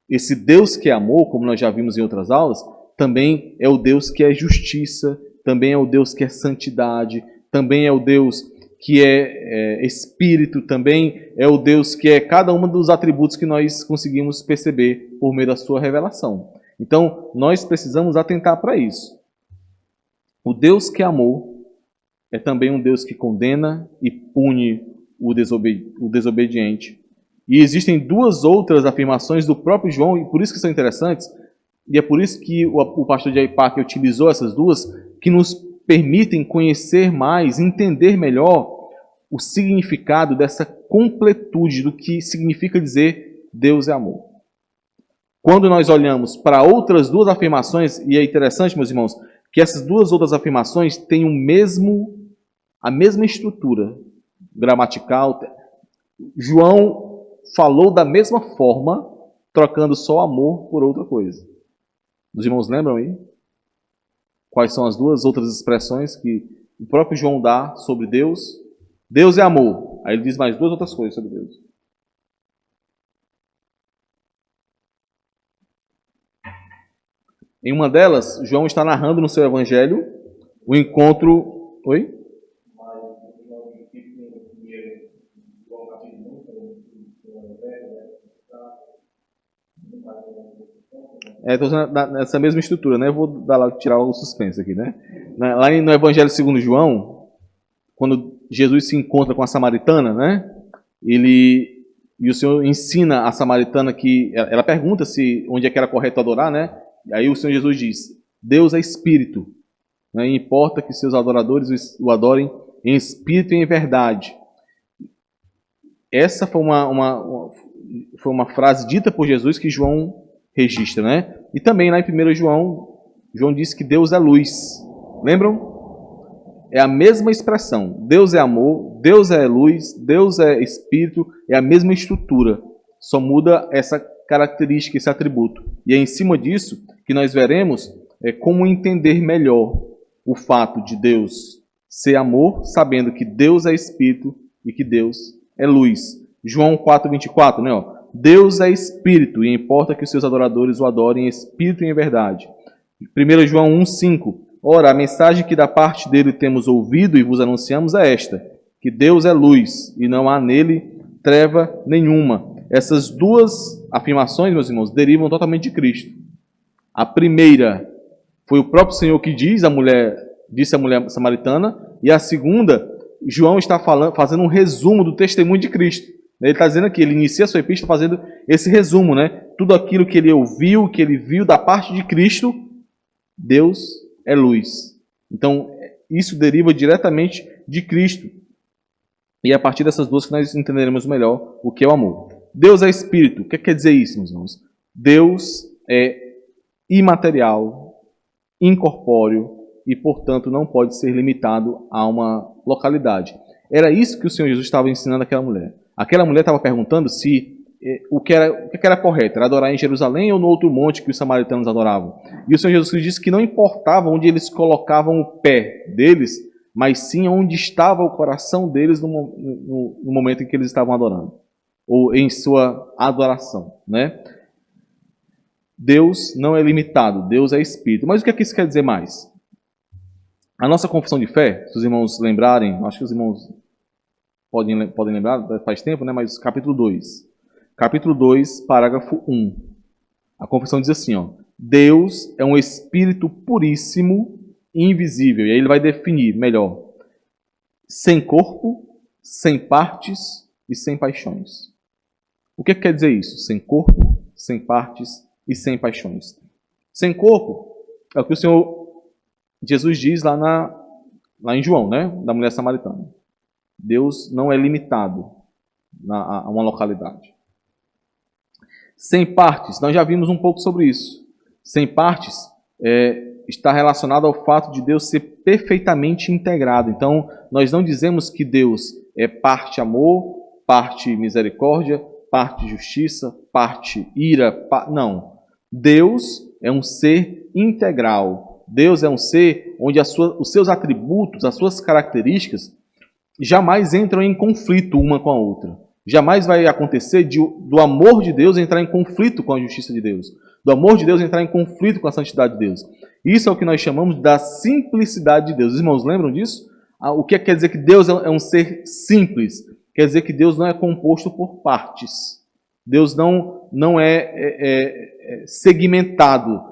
Esse Deus que é amor, como nós já vimos em outras aulas, também é o Deus que é justiça, também é o Deus que é santidade, também é o Deus que é espírito, também é o Deus que é cada um dos atributos que nós conseguimos perceber por meio da sua revelação. Então, nós precisamos atentar para isso. O Deus que é amor é também um Deus que condena e pune o desobediente. E existem duas outras afirmações do próprio João, e por isso que são interessantes, e é por isso que o pastor J. Packer utilizou essas duas, que nos permitem conhecer mais, entender melhor o significado dessa completude do que significa dizer Deus é amor. Quando nós olhamos para outras duas afirmações, e é interessante, meus irmãos, que essas duas outras afirmações têm a mesma estrutura gramatical. João falou da mesma forma, trocando só amor por outra coisa. Os irmãos lembram aí? Quais são as duas outras expressões que o próprio João dá sobre Deus? Deus é amor. Aí ele diz mais duas outras coisas sobre Deus. Em uma delas, João está narrando no seu evangelho o encontro... Oi? Estou usando nessa mesma estrutura, né? Eu vou tirar o suspense aqui, né? Lá no Evangelho segundo João, quando Jesus se encontra com a samaritana, né? E o Senhor ensina a samaritana que... Ela pergunta onde é que era correto adorar, né? Aí o Senhor Jesus diz, Deus é Espírito, né? E importa que seus adoradores o adorem em espírito e em verdade. Essa foi uma frase dita por Jesus que João registra, né? E também lá em 1 João, João diz que Deus é luz. Lembram? É a mesma expressão. Deus é amor, Deus é luz, Deus é espírito, é a mesma estrutura. Só muda essa característica, esse atributo. E é em cima disso que nós veremos como entender melhor o fato de Deus ser amor, sabendo que Deus é espírito e que Deus é luz. João 4:24, né? Deus é espírito e importa que os seus adoradores o adorem em espírito e em verdade. 1 João 1:5. Ora, a mensagem que da parte dele temos ouvido e vos anunciamos é esta, que Deus é luz e não há nele treva nenhuma. Essas duas afirmações, meus irmãos, derivam totalmente de Cristo. A primeira foi o próprio Senhor que disse a mulher samaritana, e a segunda, João está fazendo um resumo do testemunho de Cristo. Ele está dizendo aqui, ele inicia a sua epístola fazendo esse resumo, né? Tudo aquilo que ele ouviu, que ele viu da parte de Cristo, Deus é luz. Então, isso deriva diretamente de Cristo. E é a partir dessas duas que nós entenderemos melhor o que é o amor. Deus é Espírito. O que quer dizer isso, meus irmãos? Deus é imaterial, incorpóreo e, portanto, não pode ser limitado a uma localidade. Era isso que o Senhor Jesus estava ensinando àquela mulher. Aquela mulher estava perguntando se o que era correto, era adorar em Jerusalém ou no outro monte que os samaritanos adoravam. E o Senhor Jesus disse que não importava onde eles colocavam o pé deles, mas sim onde estava o coração deles no momento em que eles estavam adorando, ou em sua adoração, né? Deus não é limitado, Deus é Espírito. Mas o que é que isso quer dizer mais? A nossa confissão de fé, se os irmãos lembrarem, acho que os irmãos podem lembrar, faz tempo, né? Mas capítulo 2. Capítulo 2, parágrafo 1. A confissão diz assim, Deus é um Espírito puríssimo e invisível. E aí ele vai definir melhor. Sem corpo, sem partes e sem paixões. O que quer dizer isso? Sem corpo, sem partes e sem paixões. Sem corpo é o que o Senhor Jesus diz lá em João, né? Da mulher samaritana. Deus não é limitado a uma localidade. Sem partes, nós já vimos um pouco sobre isso. Sem partes está relacionado ao fato de Deus ser perfeitamente integrado. Então, nós não dizemos que Deus é parte amor, parte misericórdia, parte justiça, parte ira. Não. Deus é um ser integral. Deus é um ser onde os seus atributos, as suas características, jamais entram em conflito uma com a outra. Jamais vai acontecer do amor de Deus entrar em conflito com a justiça de Deus. Do amor de Deus entrar em conflito com a santidade de Deus. Isso é o que nós chamamos da simplicidade de Deus. Os irmãos lembram disso? O que quer dizer que Deus é um ser simples? Quer dizer que Deus não é composto por partes. Deus não é segmentado.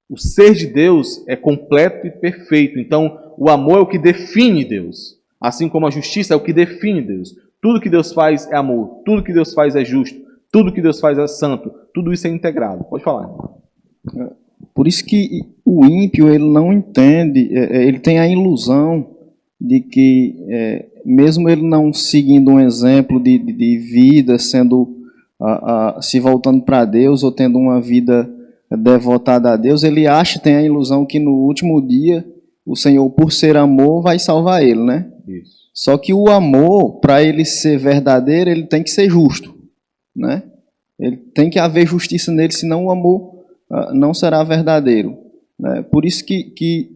O ser de Deus é completo e perfeito. Então, o amor é o que define Deus. Assim como a justiça é o que define Deus. Tudo que Deus faz é amor, tudo que Deus faz é justo, tudo que Deus faz é santo, tudo isso é integrado. Pode falar. Por isso que o ímpio, ele não entende, ele tem a ilusão de que, mesmo ele não seguindo um exemplo de vida, sendo, se voltando para Deus, ou tendo uma vida devotada a Deus, ele acha, tem a ilusão que no último dia, o Senhor, por ser amor, vai salvar ele, né? Isso. Só que o amor, para ele ser verdadeiro, ele tem que ser justo, né? Ele tem que haver justiça nele, senão o amor não será verdadeiro, né? Por isso que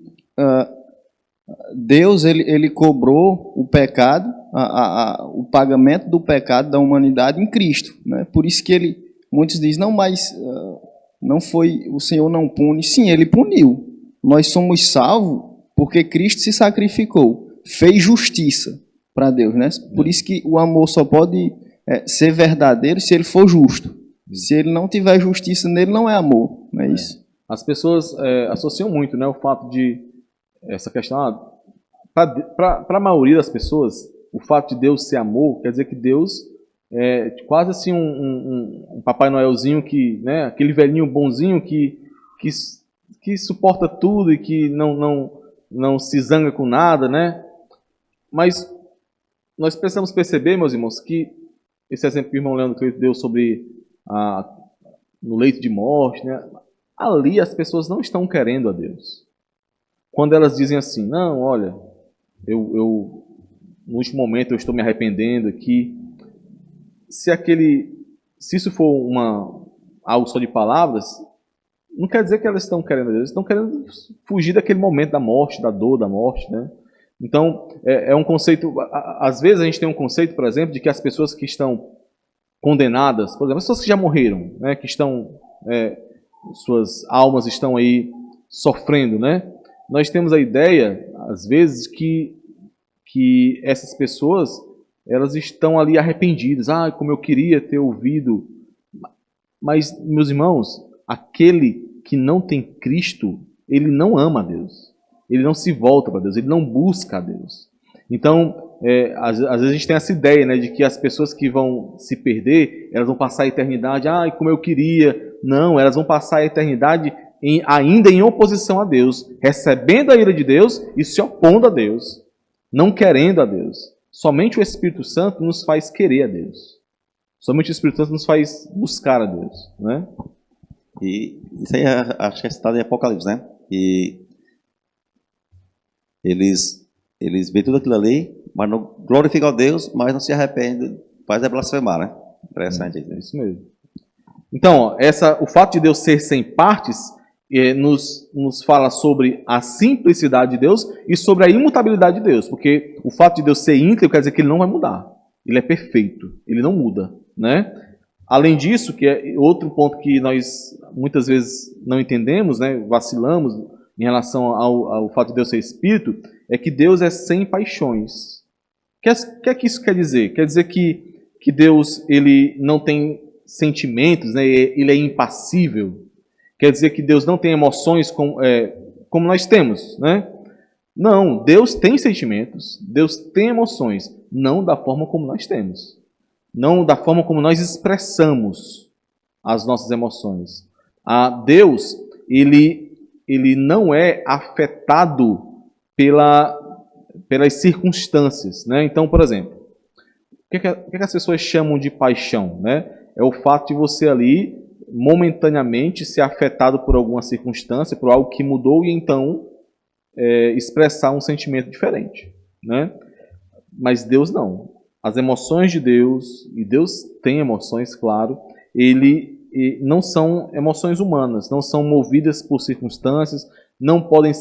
Deus ele cobrou o pecado, o pagamento do pecado da humanidade em Cristo, né? Por isso que muitos dizem, não, mas não foi, o Senhor não pune. Sim, ele puniu. Nós somos salvos porque Cristo se sacrificou, fez justiça para Deus, né? Por isso que o amor só pode ser verdadeiro se ele for justo. Se ele não tiver justiça nele, não é amor, não é isso? As pessoas associam muito, né, o fato de essa questão, para a maioria das pessoas, o fato de Deus ser amor quer dizer que Deus é quase assim um Papai Noelzinho que, né, aquele velhinho bonzinho que suporta tudo e que não se zanga com nada, né? Mas nós precisamos perceber, meus irmãos, que esse exemplo que o irmão Leandro deu sobre no leito de morte, né? Ali as pessoas não estão querendo a Deus. Quando elas dizem assim, não, olha, eu no último momento eu estou me arrependendo aqui. Se isso for algo só de palavras, não quer dizer que elas estão querendo a Deus, estão querendo fugir daquele momento da morte, da dor da morte, né? Então, é um conceito, às vezes a gente tem um conceito, por exemplo, de que as pessoas que estão condenadas, por exemplo, as pessoas que já morreram, né, que estão, suas almas estão aí sofrendo, né? Nós temos a ideia, às vezes, que essas pessoas, elas estão ali arrependidas. Como eu queria ter ouvido. Mas, meus irmãos, aquele que não tem Cristo, ele não ama a Deus. Ele não se volta para Deus, ele não busca a Deus. Então, às vezes a gente tem essa ideia, né, de que as pessoas que vão se perder, elas vão passar a eternidade, como eu queria. Não, elas vão passar a eternidade ainda em oposição a Deus, recebendo a ira de Deus e se opondo a Deus, não querendo a Deus. Somente o Espírito Santo nos faz querer a Deus. Somente o Espírito Santo nos faz buscar a Deus, né? E isso aí acho que é citado em Apocalipse, né? E eles veem tudo aquilo ali, mas não glorificam a Deus, mas não se arrependem, faz blasfemar, né? Interessante isso. É isso mesmo. Então, o fato de Deus ser sem partes nos fala sobre a simplicidade de Deus e sobre a imutabilidade de Deus, porque o fato de Deus ser íntegro quer dizer que ele não vai mudar. Ele é perfeito, ele não muda, né? Além disso, que é outro ponto que nós muitas vezes não entendemos, né, vacilamos em relação ao fato de Deus ser espírito, é que Deus é sem paixões. O que é que isso quer dizer? Quer dizer que Deus ele não tem sentimentos, né, ele é impassível. Quer dizer que Deus não tem emoções como nós temos, né? Não, Deus tem sentimentos, Deus tem emoções, não da forma como nós temos. Não da forma como nós expressamos as nossas emoções. Deus, ele não é afetado pelas circunstâncias, né? Então, por exemplo, o que as pessoas chamam de paixão, né? É o fato de você ali, momentaneamente, ser afetado por alguma circunstância, por algo que mudou e então expressar um sentimento diferente, né? Mas Deus não. As emoções de Deus, e Deus tem emoções, claro, não são emoções humanas, não são movidas por circunstâncias, não podem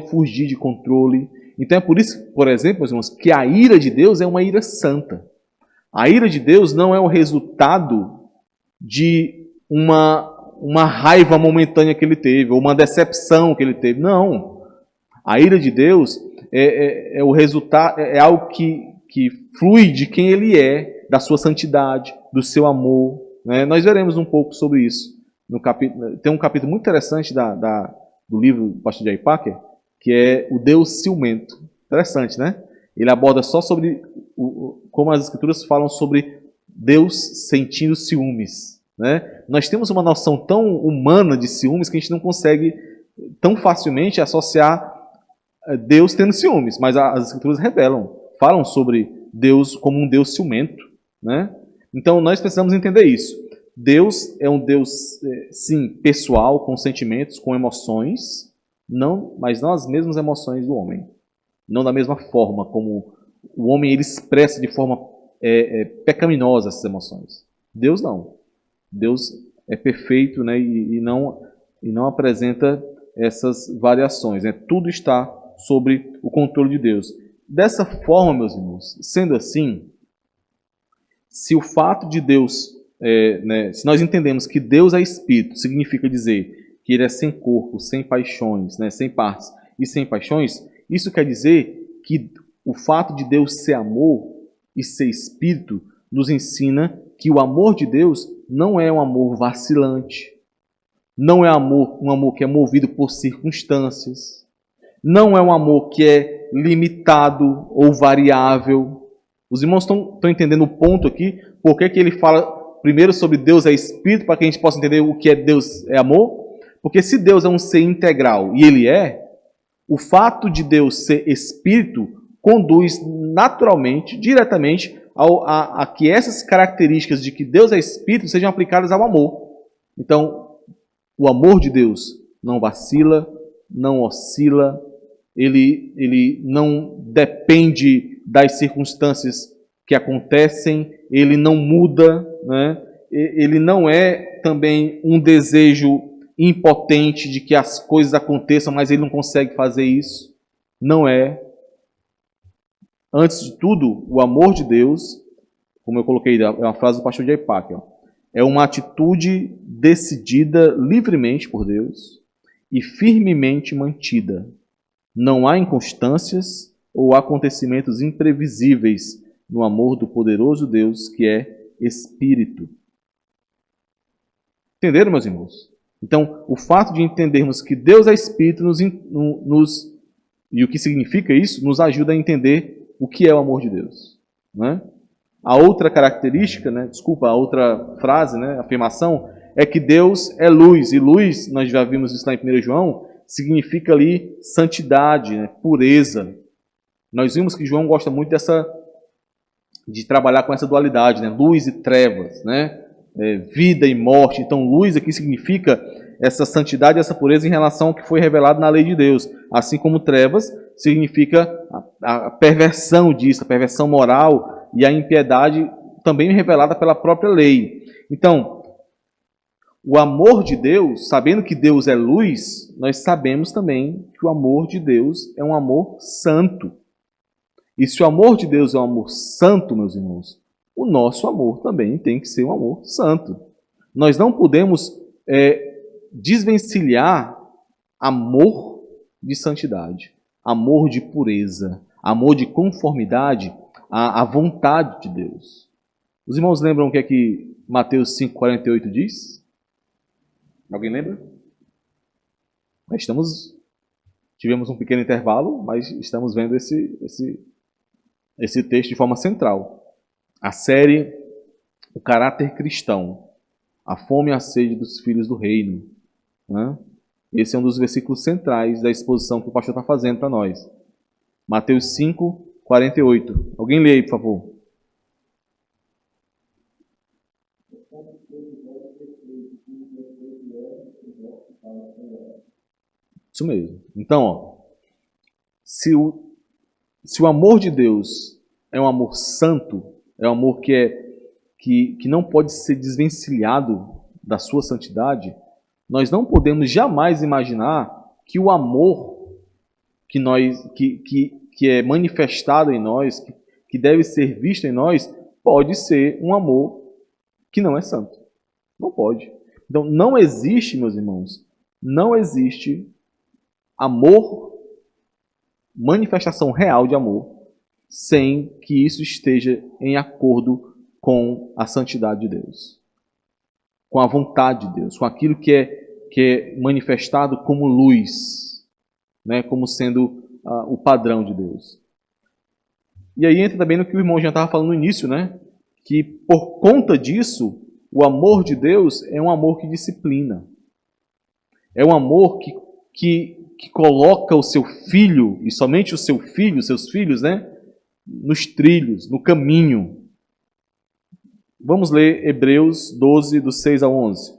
fugir de controle. Então é por isso, por exemplo, meus irmãos, que a ira de Deus é uma ira santa. A ira de Deus não é o resultado de uma raiva momentânea que ele teve, ou uma decepção que ele teve. Não. A ira de Deus é o resultado, é algo que flui de quem ele é, da sua santidade, do seu amor, né? Nós veremos um pouco sobre isso. Tem um capítulo muito interessante do livro do pastor J. Packer, que é o Deus ciumento. Interessante, né? Ele aborda só sobre como as Escrituras falam sobre Deus sentindo ciúmes, né? Nós temos uma noção tão humana de ciúmes que a gente não consegue tão facilmente associar Deus tendo ciúmes, mas as Escrituras falam sobre Deus como um Deus ciumento, né? Então nós precisamos entender isso. Deus é um Deus, sim, pessoal, com sentimentos, com emoções, mas não as mesmas emoções do homem. Não da mesma forma como o homem ele expressa de forma pecaminosa essas emoções. Deus não. Deus é perfeito, né, e não apresenta essas variações, né? Tudo está sobre o controle de Deus. Dessa forma, meus irmãos, sendo assim, se o fato de Deus, se nós entendemos que Deus é Espírito, significa dizer que Ele é sem corpo, sem paixões, né, sem partes e sem paixões, isso quer dizer que o fato de Deus ser amor e ser Espírito nos ensina que o amor de Deus não é um amor vacilante, não é um amor que é movido por circunstâncias, não é um amor que é limitado ou variável. Os irmãos estão entendendo o ponto aqui? Por que ele fala primeiro sobre Deus é Espírito, para que a gente possa entender o que é Deus é amor? Porque se Deus é um ser integral, e Ele o fato de Deus ser Espírito conduz naturalmente, diretamente, a que essas características de que Deus é Espírito sejam aplicadas ao amor. Então, o amor de Deus não vacila, não oscila, ele não depende das circunstâncias que acontecem, ele não muda, né? Ele não é também um desejo impotente de que as coisas aconteçam, mas ele não consegue fazer isso. Não é. Antes de tudo, o amor de Deus, como eu coloquei, é uma frase do pastor J. Packer, é uma atitude decidida livremente por Deus e firmemente mantida. Não há inconstâncias ou acontecimentos imprevisíveis no amor do poderoso Deus que é Espírito. Entenderam, meus irmãos? Então, o fato de entendermos que Deus é Espírito e o que significa isso, nos ajuda a entender o que é o amor de Deus, né? A outra característica, a outra frase, afirmação, é que Deus é luz. E luz, nós já vimos isso lá em 1 João, significa ali santidade, pureza. Nós vimos que João gosta muito de trabalhar com essa dualidade, luz e trevas, vida e morte. Então, luz aqui significa essa santidade e essa pureza em relação ao que foi revelado na lei de Deus. Assim como trevas significa a perversão disso, a perversão moral e a impiedade também revelada pela própria lei. Então, o amor de Deus, sabendo que Deus é luz, nós sabemos também que o amor de Deus é um amor santo. E se o amor de Deus é um amor santo, meus irmãos, o nosso amor também tem que ser um amor santo. Nós não podemos desvencilhar amor de santidade, amor de pureza, amor de conformidade à vontade de Deus. Os irmãos lembram o que é que Mateus 5,48 diz? Alguém lembra? Tivemos um pequeno intervalo, mas estamos vendo esse texto de forma central. A série O Caráter Cristão, a fome e a sede dos filhos do reino. Esse é um dos versículos centrais da exposição que o pastor está fazendo para nós. Mateus 5,48. Alguém lê aí, por favor. Isso mesmo. Então, se o amor de Deus é um amor santo, é um amor que não pode ser desvencilhado da sua santidade, nós não podemos jamais imaginar que o amor que é manifestado em nós, que deve ser visto em nós, pode ser um amor que não é santo. Não pode. Então, não existe, meus irmãos, não existe amor, manifestação real de amor, sem que isso esteja em acordo com a santidade de Deus, com a vontade de Deus, com aquilo que é manifestado como luz, como sendo o padrão de Deus. E aí entra também no que o irmão já estava falando no início, né? Que por conta disso, o amor de Deus é um amor que disciplina. É um amor que coloca o seu filho, e somente o seu filho, seus filhos, né? Nos trilhos, no caminho. Vamos ler Hebreus 12, do 6 ao 11.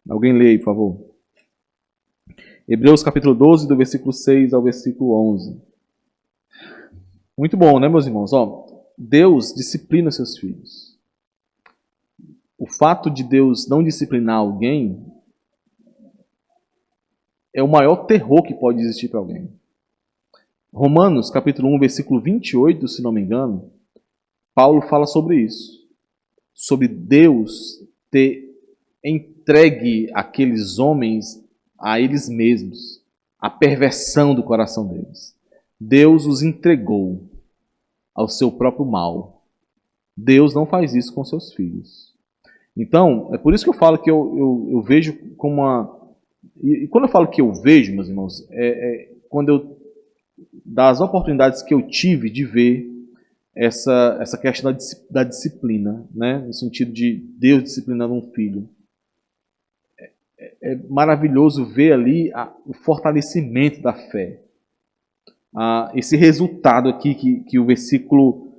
Alguém lê aí, por favor. Hebreus capítulo 12, do versículo 6 ao versículo 11. Muito bom, né, meus irmãos? Ó, Deus disciplina seus filhos. O fato de Deus não disciplinar alguém é o maior terror que pode existir para alguém. Romanos capítulo 1, versículo 28, se não me engano, Paulo fala sobre isso. Sobre Deus ter entregue aqueles homens a eles mesmos, a perversão do coração deles. Deus os entregou ao seu próprio mal. Deus não faz isso com seus filhos. Então, é por isso que eu falo que eu vejo como uma... E quando eu falo que eu vejo, meus irmãos, quando eu... das oportunidades que eu tive de ver essa questão da disciplina, né? No sentido de Deus disciplinando um filho. É maravilhoso ver ali o fortalecimento da fé. Esse resultado aqui que o versículo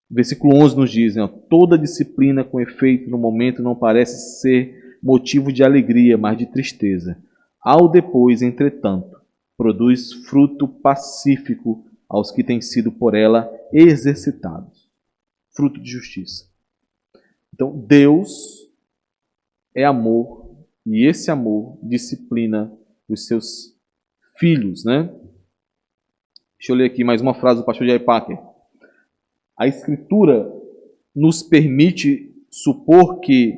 11 nos diz, né? Toda disciplina com efeito no momento não parece ser motivo de alegria, mas de tristeza. Ao depois, entretanto, produz fruto pacífico aos que têm sido por ela exercitados. Fruto de justiça. Então, Deus é amor, e esse amor disciplina os seus filhos, né? Deixa eu ler aqui mais uma frase do pastor J. Packer. A Escritura nos permite supor que...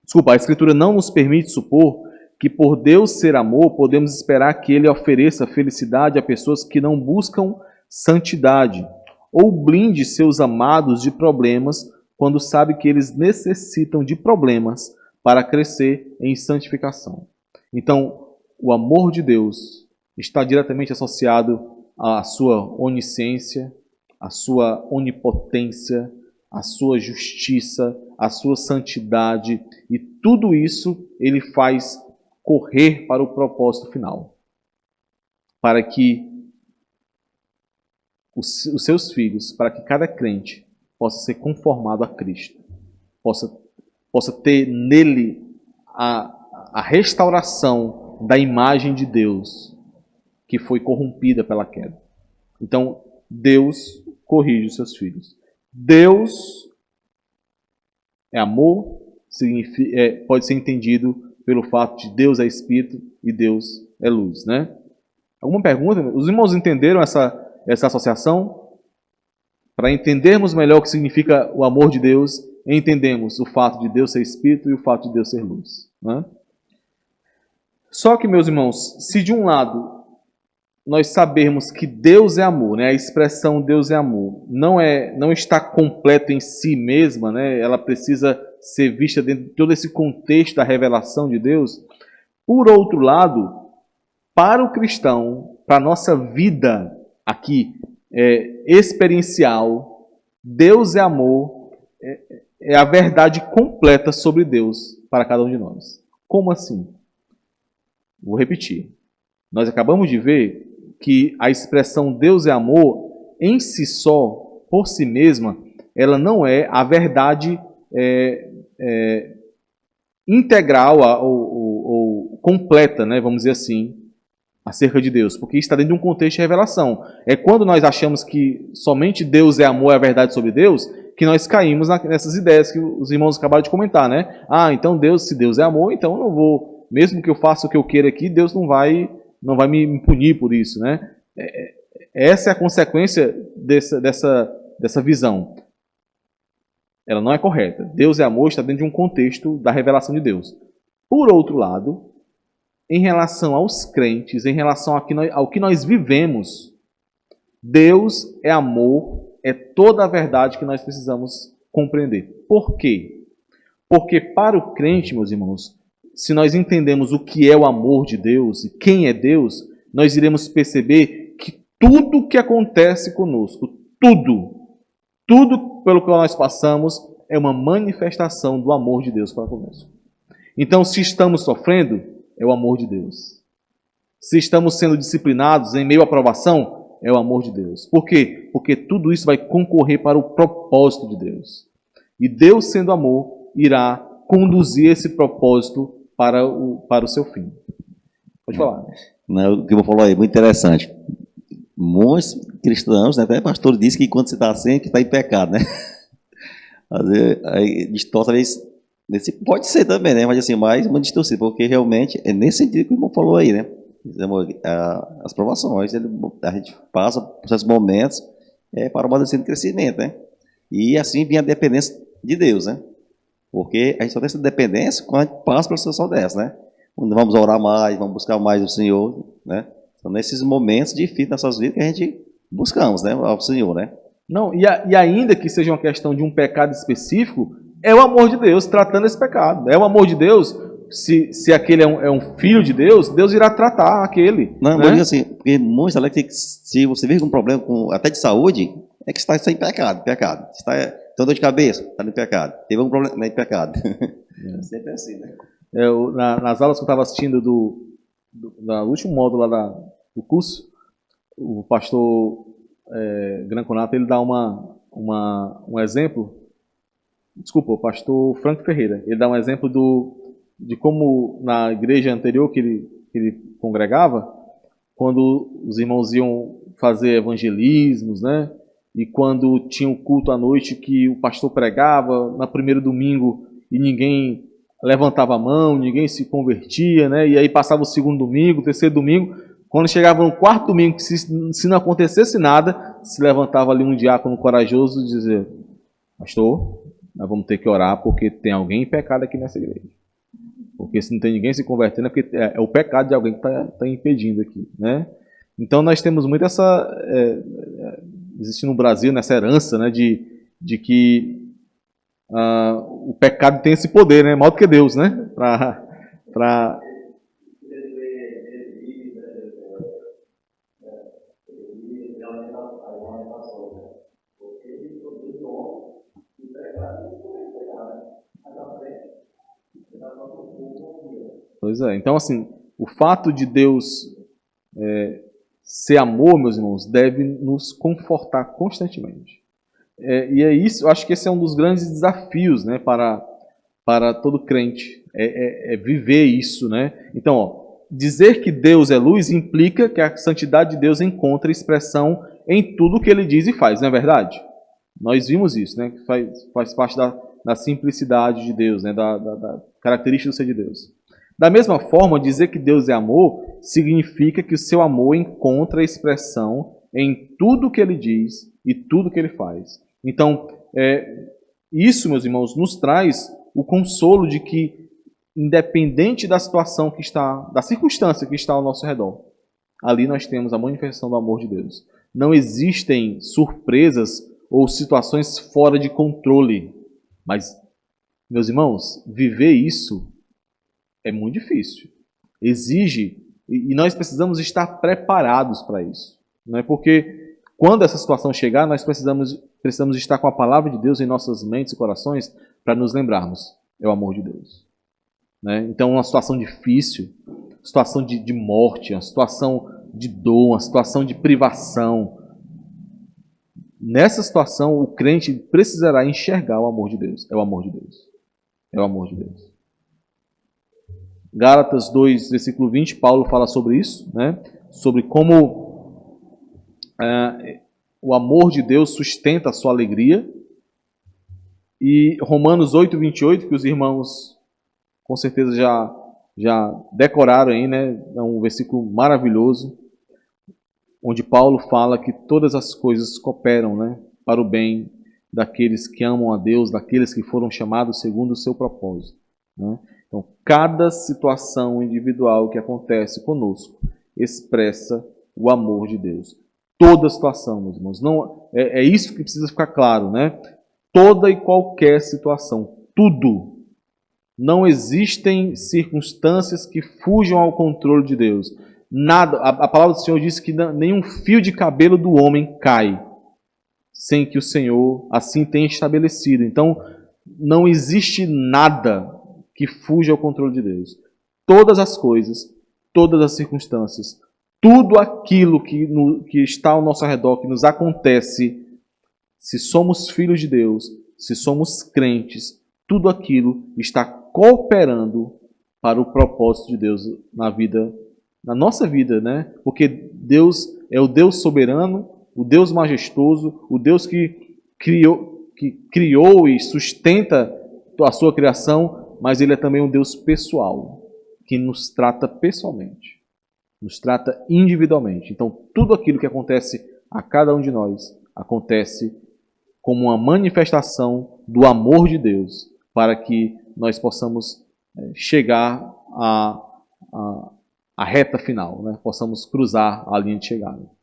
Desculpa, a Escritura não nos permite supor que por Deus ser amor, podemos esperar que Ele ofereça felicidade a pessoas que não buscam santidade, ou blinde seus amados de problemas quando sabe que eles necessitam de problemas para crescer em santificação. Então, o amor de Deus está diretamente associado à sua onisciência, à sua onipotência, à sua justiça, à sua santidade, e tudo isso Ele faz correr para o propósito final, para que os seus filhos, para que cada crente possa ser conformado a Cristo, possa ter nele a restauração da imagem de Deus que foi corrompida pela queda. Então, Deus corrige os seus filhos. Deus é amor, pode ser entendido pelo fato de Deus é Espírito e Deus é luz, né? Alguma pergunta? Os irmãos entenderam essa associação? Para entendermos melhor o que significa o amor de Deus, entendemos o fato de Deus ser Espírito e o fato de Deus ser luz, né? Só que, meus irmãos, se de um lado nós sabermos que Deus é amor, né? A expressão Deus é amor não está completa em si mesma, né? Ela precisa ser vista dentro de todo esse contexto da revelação de Deus. Por outro lado, para o cristão, para a nossa vida aqui experiencial, Deus é amor, é a verdade completa sobre Deus para cada um de nós. Como assim? Vou repetir. Nós acabamos de ver que a expressão Deus é amor, em si só, por si mesma, ela não é a verdade integral ou completa, né, vamos dizer assim, acerca de Deus, porque está dentro de um contexto de revelação. É quando nós achamos que somente Deus é amor, é a verdade sobre Deus, que nós caímos nessas ideias que os irmãos acabaram de comentar, né? Então se Deus é amor, então eu não vou, mesmo que eu faça o que eu queira aqui, Deus não vai me punir por isso, né? Essa é a consequência dessa visão. Ela não é correta. Deus é amor, está dentro de um contexto da revelação de Deus. Por outro lado, em relação aos crentes, em relação ao que nós vivemos, Deus é amor, é toda a verdade que nós precisamos compreender. Por quê? Porque para o crente, meus irmãos, se nós entendemos o que é o amor de Deus e quem é Deus, nós iremos perceber que tudo que acontece conosco, tudo pelo que nós passamos é uma manifestação do amor de Deus para conosco. Então, se estamos sofrendo, é o amor de Deus. Se estamos sendo disciplinados em meio à provação, é o amor de Deus. Por quê? Porque tudo isso vai concorrer para o propósito de Deus. E Deus, sendo amor, irá conduzir esse propósito para o seu fim. Pode falar. Não, o que eu falou aí, muito interessante. Muitos cristãos, né, até o pastor disse que quando você está assim, que está em pecado, né? Às vezes, aí distorce, às vezes, pode ser também, né? Mas assim, mais uma distorcida, porque realmente é nesse sentido que o irmão falou aí, né? As provações, a gente passa por esses momentos para o amadurecimento e crescimento, né? E assim vem a dependência de Deus, né? Porque a gente só tem essa dependência quando a gente passa por uma situação dessa, né? Quando vamos orar mais, vamos buscar mais o Senhor, né? São nesses momentos difíceis das nossas vidas que a gente buscamos, né? Ao Senhor, né? Não, e ainda que seja uma questão de um pecado específico, é o amor de Deus tratando esse pecado. É o amor de Deus, se aquele é um filho de Deus, Deus irá tratar aquele. Não, né? mas assim, porque muitos alegam que se você vir com um problema até de saúde, é que está em pecado. Está com dor de cabeça, está no pecado. Teve um problema, não é em pecado. Sempre assim, né? Nas aulas que eu estava assistindo do último módulo lá do curso, o pastor Granconato, ele dá um exemplo. Desculpa, o pastor Franco Ferreira, ele dá um exemplo de como na igreja anterior que ele congregava, quando os irmãos iam fazer evangelismos, né? E quando tinha um culto à noite que o pastor pregava no primeiro domingo e ninguém levantava a mão, ninguém se convertia, né? E aí passava o segundo domingo, o terceiro domingo. Quando chegava no quarto domingo, se não acontecesse nada, se levantava ali um diácono corajoso e dizia: pastor, nós vamos ter que orar porque tem alguém em pecado aqui nessa igreja. Porque se não tem ninguém se convertendo, é porque é o pecado de alguém que está impedindo aqui, né? Então nós temos muito existe no Brasil, nessa herança, né, de que o pecado tem esse poder, né, maior do que Deus, né, para Pois é, então assim, o fato de Deus ser amor, meus irmãos, deve nos confortar constantemente. E é isso, eu acho que esse é um dos grandes desafios, né, para todo crente, viver isso, né? Então, dizer que Deus é luz implica que a santidade de Deus encontra expressão em tudo que Ele diz e faz, não é verdade? Nós vimos isso, né? Faz parte da simplicidade de Deus, né? Da característica do ser de Deus. Da mesma forma, dizer que Deus é amor significa que o seu amor encontra expressão em tudo que Ele diz e tudo que Ele faz. Então, isso, meus irmãos, nos traz o consolo de que, independente da situação que está, da circunstância que está ao nosso redor, ali nós temos a manifestação do amor de Deus. Não existem surpresas ou situações fora de controle. Mas, meus irmãos, viver isso é muito difícil. Exige, e nós precisamos estar preparados para isso. Não é porque quando essa situação chegar, nós precisamos estar com a palavra de Deus em nossas mentes e corações para nos lembrarmos. É o amor de Deus. Né? Então, uma situação difícil, situação de morte, uma situação de dor, uma situação de privação. Nessa situação, o crente precisará enxergar o amor de Deus. É o amor de Deus. É o amor de Deus. Gálatas 2, versículo 20, Paulo fala sobre isso, né? Sobre como o amor de Deus sustenta a sua alegria. E Romanos 8, 28, que os irmãos com certeza já decoraram aí, né? É um versículo maravilhoso, onde Paulo fala que todas as coisas cooperam, né, para o bem daqueles que amam a Deus, daqueles que foram chamados segundo o seu propósito. Né? Então, cada situação individual que acontece conosco expressa o amor de Deus. Toda situação, meus irmãos. Não, é isso que precisa ficar claro, né? Toda e qualquer situação, tudo. Não existem circunstâncias que fujam ao controle de Deus. Nada, a palavra do Senhor diz que nenhum fio de cabelo do homem cai sem que o Senhor assim tenha estabelecido. Então, não existe nada que fuja ao controle de Deus. Todas as coisas, todas as circunstâncias, tudo aquilo que está ao nosso redor, que nos acontece, se somos filhos de Deus, se somos crentes, tudo aquilo está cooperando para o propósito de Deus na nossa vida, né? Porque Deus é o Deus soberano, o Deus majestoso, o Deus que criou e sustenta a sua criação, mas Ele é também um Deus pessoal, que nos trata pessoalmente, nos trata individualmente. Então, tudo aquilo que acontece a cada um de nós, acontece como uma manifestação do amor de Deus, para que nós possamos chegar à reta final, né? Possamos cruzar a linha de chegada.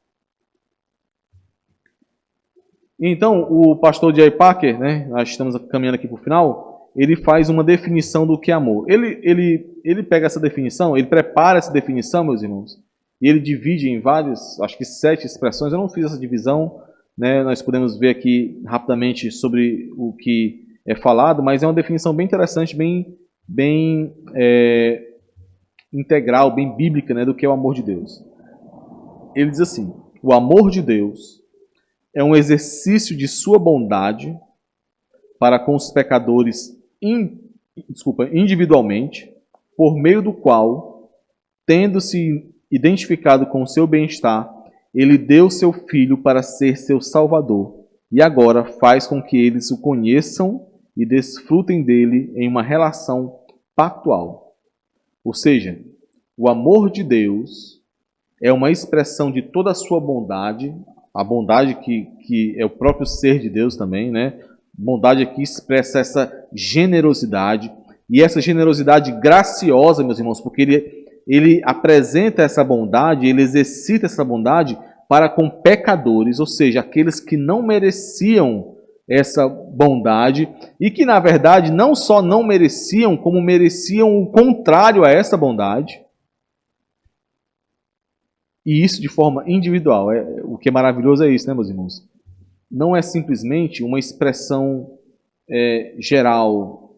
Então, o pastor J.I. Packer, né, nós estamos caminhando aqui para o final, ele faz uma definição do que é amor. Ele pega essa definição, ele prepara essa definição, meus irmãos, e ele divide em várias, acho que 7 expressões. Eu não fiz essa divisão, né, nós podemos ver aqui rapidamente sobre o que é falado, mas é uma definição bem interessante, bem integral, bem bíblica, né, do que é o amor de Deus. Ele diz assim: o amor de Deus é um exercício de sua bondade para com os pecadores individualmente, por meio do qual, tendo-se identificado com o seu bem-estar, ele deu seu Filho para ser seu Salvador, e agora faz com que eles o conheçam e desfrutem dele em uma relação pactual. Ou seja, o amor de Deus é uma expressão de toda a sua bondade, a bondade que é o próprio ser de Deus também, né? Bondade aqui expressa essa generosidade, e essa generosidade graciosa, meus irmãos, porque ele apresenta essa bondade, ele exercita essa bondade para com pecadores, ou seja, aqueles que não mereciam essa bondade, e que na verdade não só não mereciam, como mereciam o contrário a essa bondade. E isso de forma individual. O que é maravilhoso é isso, né, meus irmãos? Não é simplesmente uma expressão geral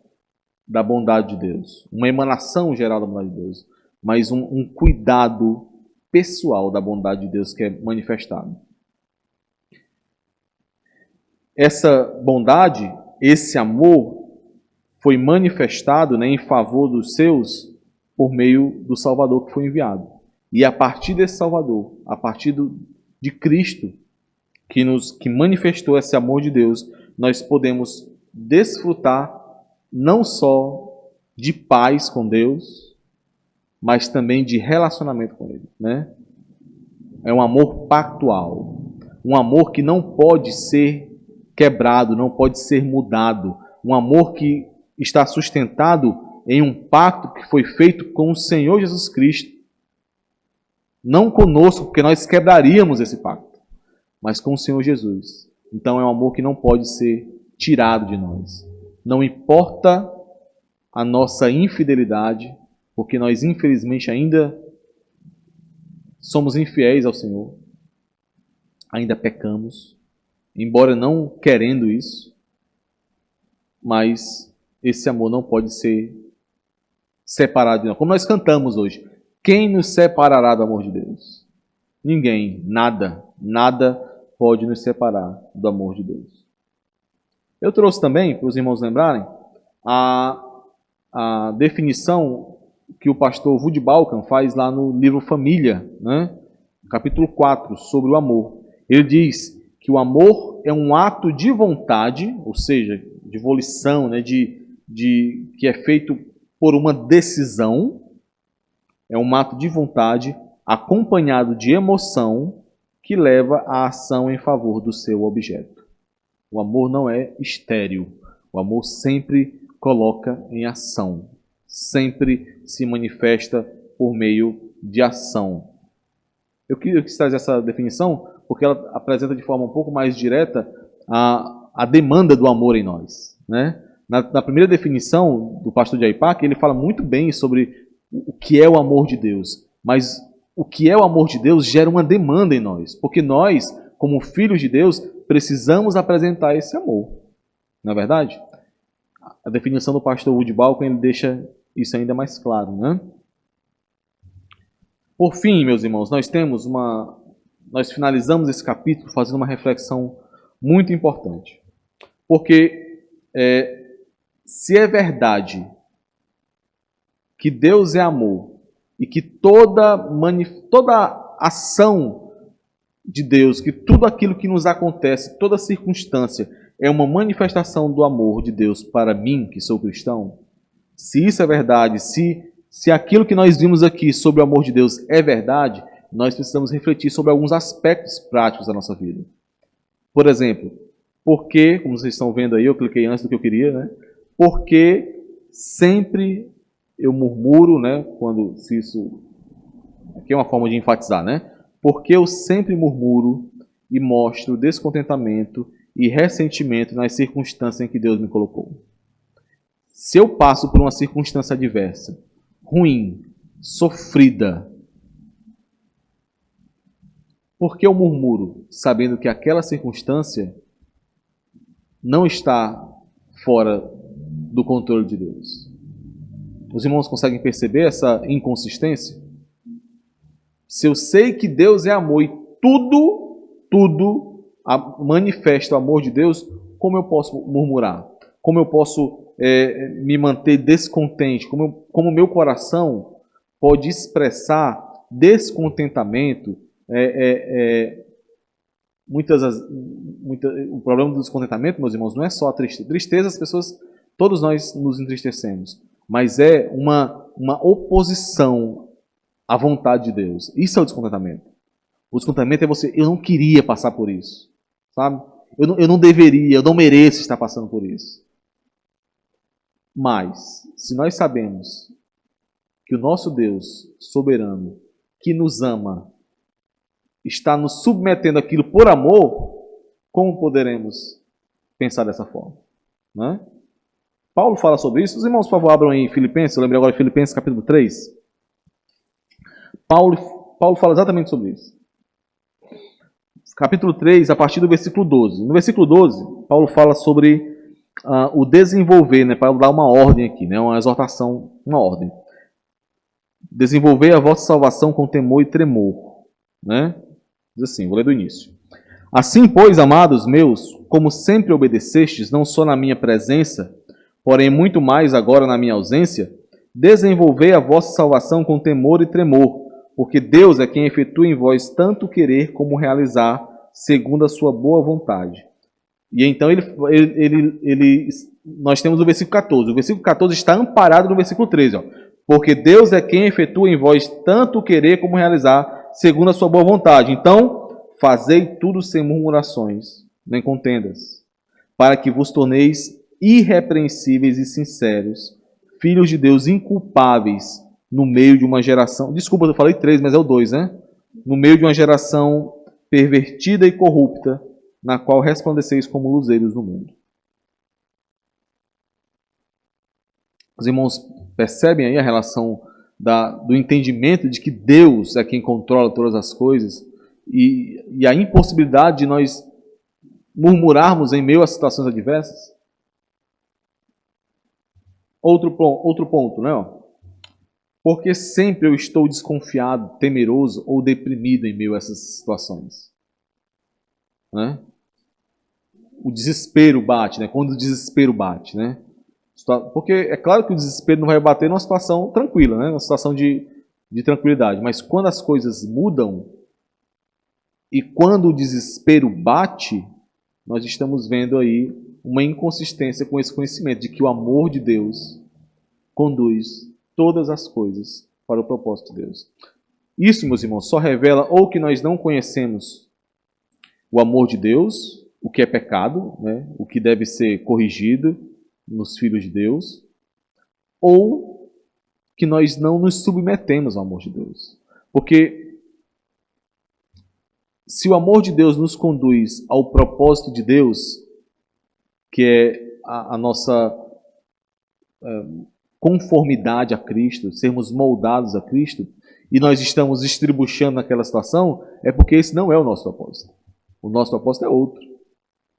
da bondade de Deus, uma emanação geral da bondade de Deus, mas um cuidado pessoal da bondade de Deus que é manifestado. Essa bondade, esse amor, foi manifestado, né, em favor dos seus por meio do Salvador que foi enviado. E a partir desse Salvador, a partir de Cristo, que manifestou esse amor de Deus, nós podemos desfrutar não só de paz com Deus, mas também de relacionamento com Ele, né? É um amor pactual, um amor que não pode ser quebrado, não pode ser mudado, um amor que está sustentado em um pacto que foi feito com o Senhor Jesus Cristo. Não conosco, porque nós quebraríamos esse pacto, mas com o Senhor Jesus. Então é um amor que não pode ser tirado de nós. Não importa a nossa infidelidade, porque nós infelizmente ainda somos infiéis ao Senhor, ainda pecamos, embora não querendo isso, mas esse amor não pode ser separado de nós. Como nós cantamos hoje, quem nos separará do amor de Deus? Ninguém, nada pode nos separar do amor de Deus. Eu trouxe também, para os irmãos lembrarem, a definição que o pastor Woody Balkan faz lá no livro Família, né? Capítulo 4, sobre o amor. Ele diz que o amor é um ato de vontade, ou seja, de volição, né? que é feito por uma decisão. É um ato de vontade acompanhado de emoção que leva à ação em favor do seu objeto. O amor não é estéril. O amor sempre coloca em ação. Sempre se manifesta por meio de ação. Eu quis trazer essa definição porque ela apresenta de forma um pouco mais direta a demanda do amor em nós, né? Na primeira definição do pastor J.I. Packer, ele fala muito bem sobre o que é o amor de Deus, mas o que é o amor de Deus gera uma demanda em nós, porque nós, como filhos de Deus, precisamos apresentar esse amor. Não é verdade? A definição do pastor Woody Balcom, ele deixa isso ainda mais claro, né? Por fim, meus irmãos, nós finalizamos esse capítulo fazendo uma reflexão muito importante. Porque se é verdade que Deus é amor e que toda ação de Deus, que tudo aquilo que nos acontece, toda circunstância, é uma manifestação do amor de Deus para mim, que sou cristão, se isso é verdade, se aquilo que nós vimos aqui sobre o amor de Deus é verdade, nós precisamos refletir sobre alguns aspectos práticos da nossa vida. Por exemplo, por que, como vocês estão vendo aí, eu cliquei antes do que eu queria, né? Porque sempre eu murmuro, né? Se isso aqui é uma forma de enfatizar, né? Porque eu sempre murmuro e mostro descontentamento e ressentimento nas circunstâncias em que Deus me colocou. Se eu passo por uma circunstância adversa, ruim, sofrida, por que eu murmuro, sabendo que aquela circunstância não está fora do controle de Deus? Os irmãos conseguem perceber essa inconsistência? Se eu sei que Deus é amor e tudo manifesta o amor de Deus, como eu posso murmurar? Como eu posso me manter descontente? Como o meu coração pode expressar descontentamento? O problema do descontentamento, meus irmãos, não é só a tristeza. Tristeza, as pessoas, todos nós nos entristecemos, mas é uma oposição à vontade de Deus. Isso é o descontentamento. O descontentamento é você, eu não queria passar por isso, sabe? Eu não deveria, eu não mereço estar passando por isso. Mas, se nós sabemos que o nosso Deus soberano, que nos ama, está nos submetendo aquilo por amor, como poderemos pensar dessa forma? Né? Paulo fala sobre isso. Os irmãos, por favor, abram em Filipenses. Eu lembrei agora de Filipenses capítulo 3. Paulo fala exatamente sobre isso. Capítulo 3, a partir do versículo 12. No versículo 12, Paulo fala sobre o desenvolver, né? Paulo dá uma ordem aqui, né? Uma exortação, uma ordem. Desenvolver a vossa salvação com temor e tremor. Né? Diz assim, vou ler do início. Assim, pois, amados meus, como sempre obedecestes, não só na minha presença, porém muito mais agora na minha ausência, desenvolvei a vossa salvação com temor e tremor, porque Deus é quem efetua em vós tanto querer como realizar, segundo a sua boa vontade. E então nós temos o versículo 14. O versículo 14 está amparado no versículo 13. Ó. Porque Deus é quem efetua em vós tanto querer como realizar, segundo a sua boa vontade. Então, fazei tudo sem murmurações, nem contendas, para que vos torneis irrepreensíveis e sinceros, filhos de Deus inculpáveis, no meio de uma geração... Desculpa, eu falei 3, mas é o 2, né? No meio de uma geração pervertida e corrupta, na qual resplandeceis como luzeiros no mundo. Os irmãos percebem aí a relação do entendimento de que Deus é quem controla todas as coisas e a impossibilidade de nós murmurarmos em meio a situações adversas? Outro ponto, né? Porque sempre eu estou desconfiado, temeroso ou deprimido em meio a essas situações. Né? O desespero bate, né? Quando o desespero bate, né? Porque é claro que o desespero não vai bater numa situação tranquila, né? Numa situação de tranquilidade. Mas quando as coisas mudam e quando o desespero bate, nós estamos vendo aí uma inconsistência com esse conhecimento de que o amor de Deus conduz todas as coisas para o propósito de Deus. Isso, meus irmãos, só revela ou que nós não conhecemos o amor de Deus, o que é pecado, né? O que deve ser corrigido nos filhos de Deus, ou que nós não nos submetemos ao amor de Deus. Porque se o amor de Deus nos conduz ao propósito de Deus, que é a nossa conformidade a Cristo, sermos moldados a Cristo, e nós estamos estribuchando naquela situação, é porque esse não é o nosso propósito. O nosso propósito é outro.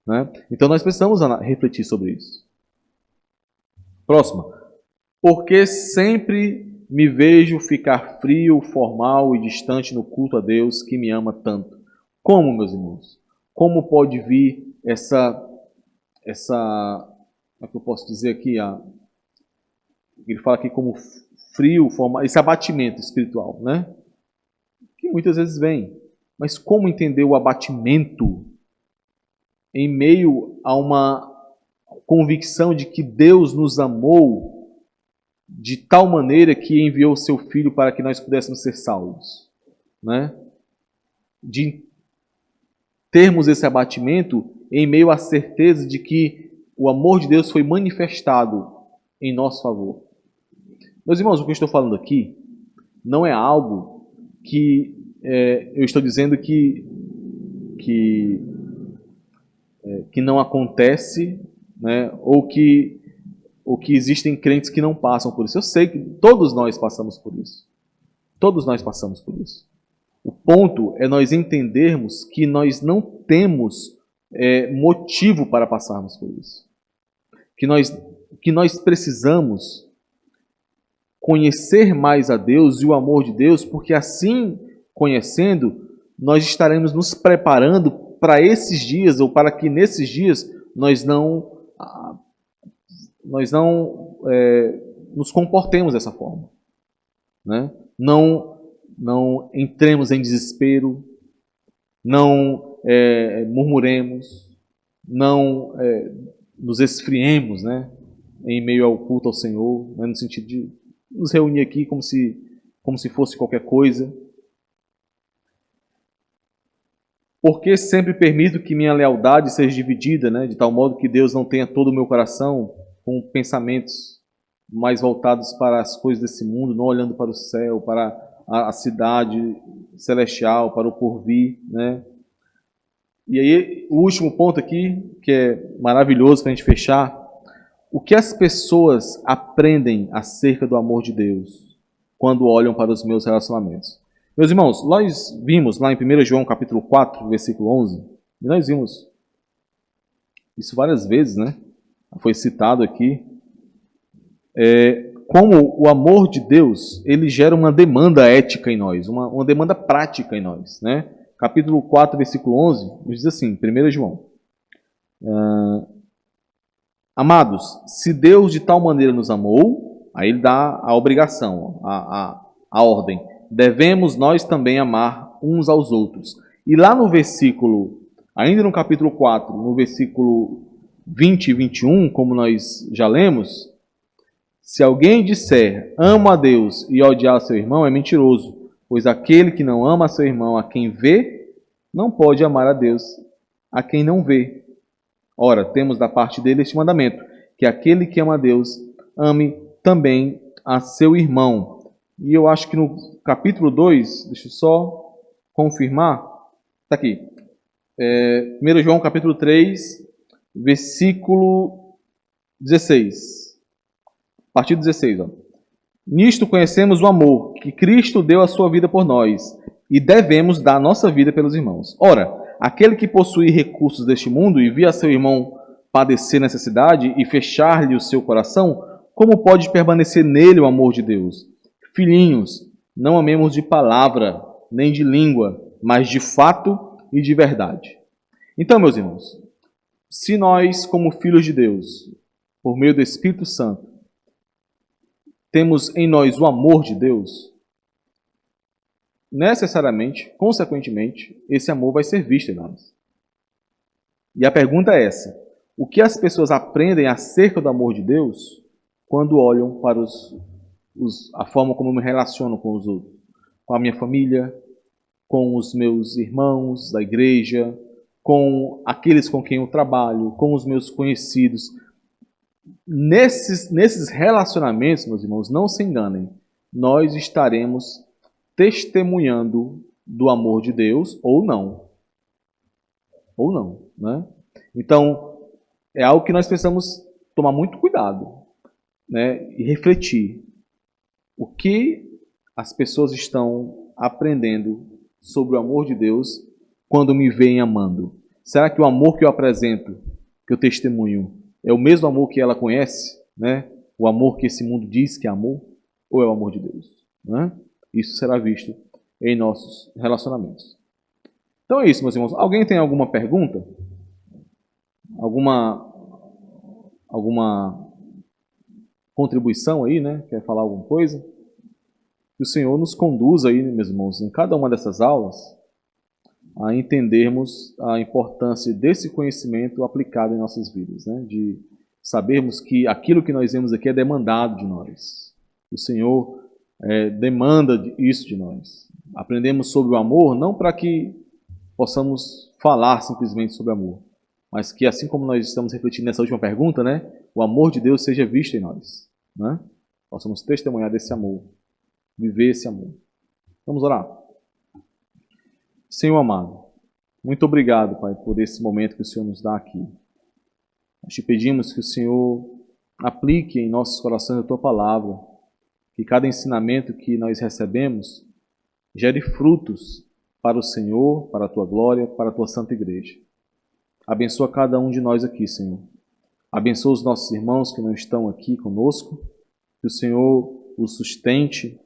Né? Então nós precisamos refletir sobre isso. Próxima. Porque sempre me vejo ficar frio, formal e distante no culto a Deus que me ama tanto. Como, meus irmãos? Como pode vir essa como é que eu posso dizer aqui? Ele fala aqui como frio, formal, esse abatimento espiritual, né? Que muitas vezes vem. Mas como entender o abatimento em meio a uma convicção de que Deus nos amou de tal maneira que enviou o seu Filho para que nós pudéssemos ser salvos, né? De termos esse abatimento em meio à certeza de que o amor de Deus foi manifestado em nosso favor. Meus irmãos, o que eu estou falando aqui não é algo que eu estou dizendo que não acontece, né? ou que existem crentes que não passam por isso. Eu sei que todos nós passamos por isso. Todos nós passamos por isso. O ponto é nós entendermos que nós não temos motivo para passarmos por isso. Que nós precisamos conhecer mais a Deus e o amor de Deus, porque assim, conhecendo, nós estaremos nos preparando para esses dias, ou para que nesses dias nós não nos comportemos dessa forma. Né? Não entremos em desespero, não murmuremos, não nos esfriemos, né, em meio ao culto ao Senhor, né, no sentido de nos reunir aqui como se fosse qualquer coisa. Porque sempre permito que minha lealdade seja dividida, né, de tal modo que Deus não tenha todo o meu coração com pensamentos mais voltados para as coisas desse mundo, não olhando para o céu, para a cidade celestial, para o porvir, né? E aí, o último ponto aqui, que é maravilhoso para a gente fechar: o que as pessoas aprendem acerca do amor de Deus quando olham para os meus relacionamentos? Meus irmãos, nós vimos lá em 1 João capítulo 4, versículo 11, e nós vimos isso várias vezes, né? Foi citado aqui, como o amor de Deus, ele gera uma demanda ética em nós, uma demanda prática em nós, né? Capítulo 4, versículo 11, diz assim, 1 João: Amados, se Deus de tal maneira nos amou, aí ele dá a obrigação, a ordem, devemos nós também amar uns aos outros. E lá no versículo, ainda no capítulo 4, no versículo 20 e 21, como nós já lemos: se alguém disser, amo a Deus, e odiar seu irmão, é mentiroso, pois aquele que não ama seu irmão a quem vê, não pode amar a Deus a quem não vê. Ora, temos da parte dele este mandamento, que aquele que ama a Deus, ame também a seu irmão. E eu acho que no capítulo 2, deixa eu só confirmar, está aqui, 1 João capítulo 3, versículo 16. A partir do 16, ó. Nisto conhecemos o amor, que Cristo deu a sua vida por nós, e devemos dar a nossa vida pelos irmãos. Ora, aquele que possui recursos deste mundo e via seu irmão padecer necessidade e fechar-lhe o seu coração, como pode permanecer nele o amor de Deus? Filhinhos, não amemos de palavra, nem de língua, mas de fato e de verdade. Então, meus irmãos, se nós, como filhos de Deus, por meio do Espírito Santo, temos em nós o amor de Deus, necessariamente, consequentemente, esse amor vai ser visto em nós. E a pergunta é essa: o que as pessoas aprendem acerca do amor de Deus quando olham para a forma como eu me relaciono com os outros? Com a minha família, com os meus irmãos da igreja, com aqueles com quem eu trabalho, com os meus conhecidos. Nesses relacionamentos, meus irmãos, não se enganem, nós estaremos testemunhando do amor de Deus ou não. Ou não, né? Então, é algo que nós precisamos tomar muito cuidado, né? E refletir. O que as pessoas estão aprendendo sobre o amor de Deus quando me veem amando? Será que o amor que eu apresento, que eu testemunho, é o mesmo amor que ela conhece, né? O amor que esse mundo diz que é amor, ou é o amor de Deus, né? Isso será visto em nossos relacionamentos. Então é isso, meus irmãos. Alguém tem alguma pergunta? Alguma contribuição aí, né? Quer falar alguma coisa? Que o Senhor nos conduza aí, meus irmãos, em cada uma dessas aulas, a entendermos a importância desse conhecimento aplicado em nossas vidas, né? De sabermos que aquilo que nós vemos aqui é demandado de nós. O Senhor demanda isso de nós. Aprendemos sobre o amor não para que possamos falar simplesmente sobre amor, mas que assim como nós estamos refletindo nessa última pergunta, né? O amor de Deus seja visto em nós, né? Possamos testemunhar desse amor, viver esse amor. Vamos orar. Senhor amado, muito obrigado, Pai, por esse momento que o Senhor nos dá aqui. Nós te pedimos que o Senhor aplique em nossos corações a Tua palavra, que cada ensinamento que nós recebemos gere frutos para o Senhor, para a Tua glória, para a Tua santa igreja. Abençoa cada um de nós aqui, Senhor. Abençoa os nossos irmãos que não estão aqui conosco, que o Senhor os sustente,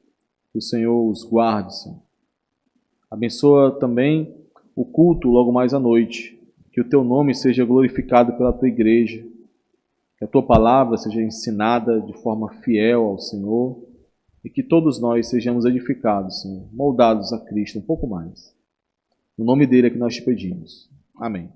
que o Senhor os guarde, Senhor. Abençoa também o culto logo mais à noite, que o Teu nome seja glorificado pela Tua igreja, que a Tua palavra seja ensinada de forma fiel ao Senhor e que todos nós sejamos edificados, Senhor, moldados a Cristo um pouco mais. No nome dele é que nós te pedimos. Amém.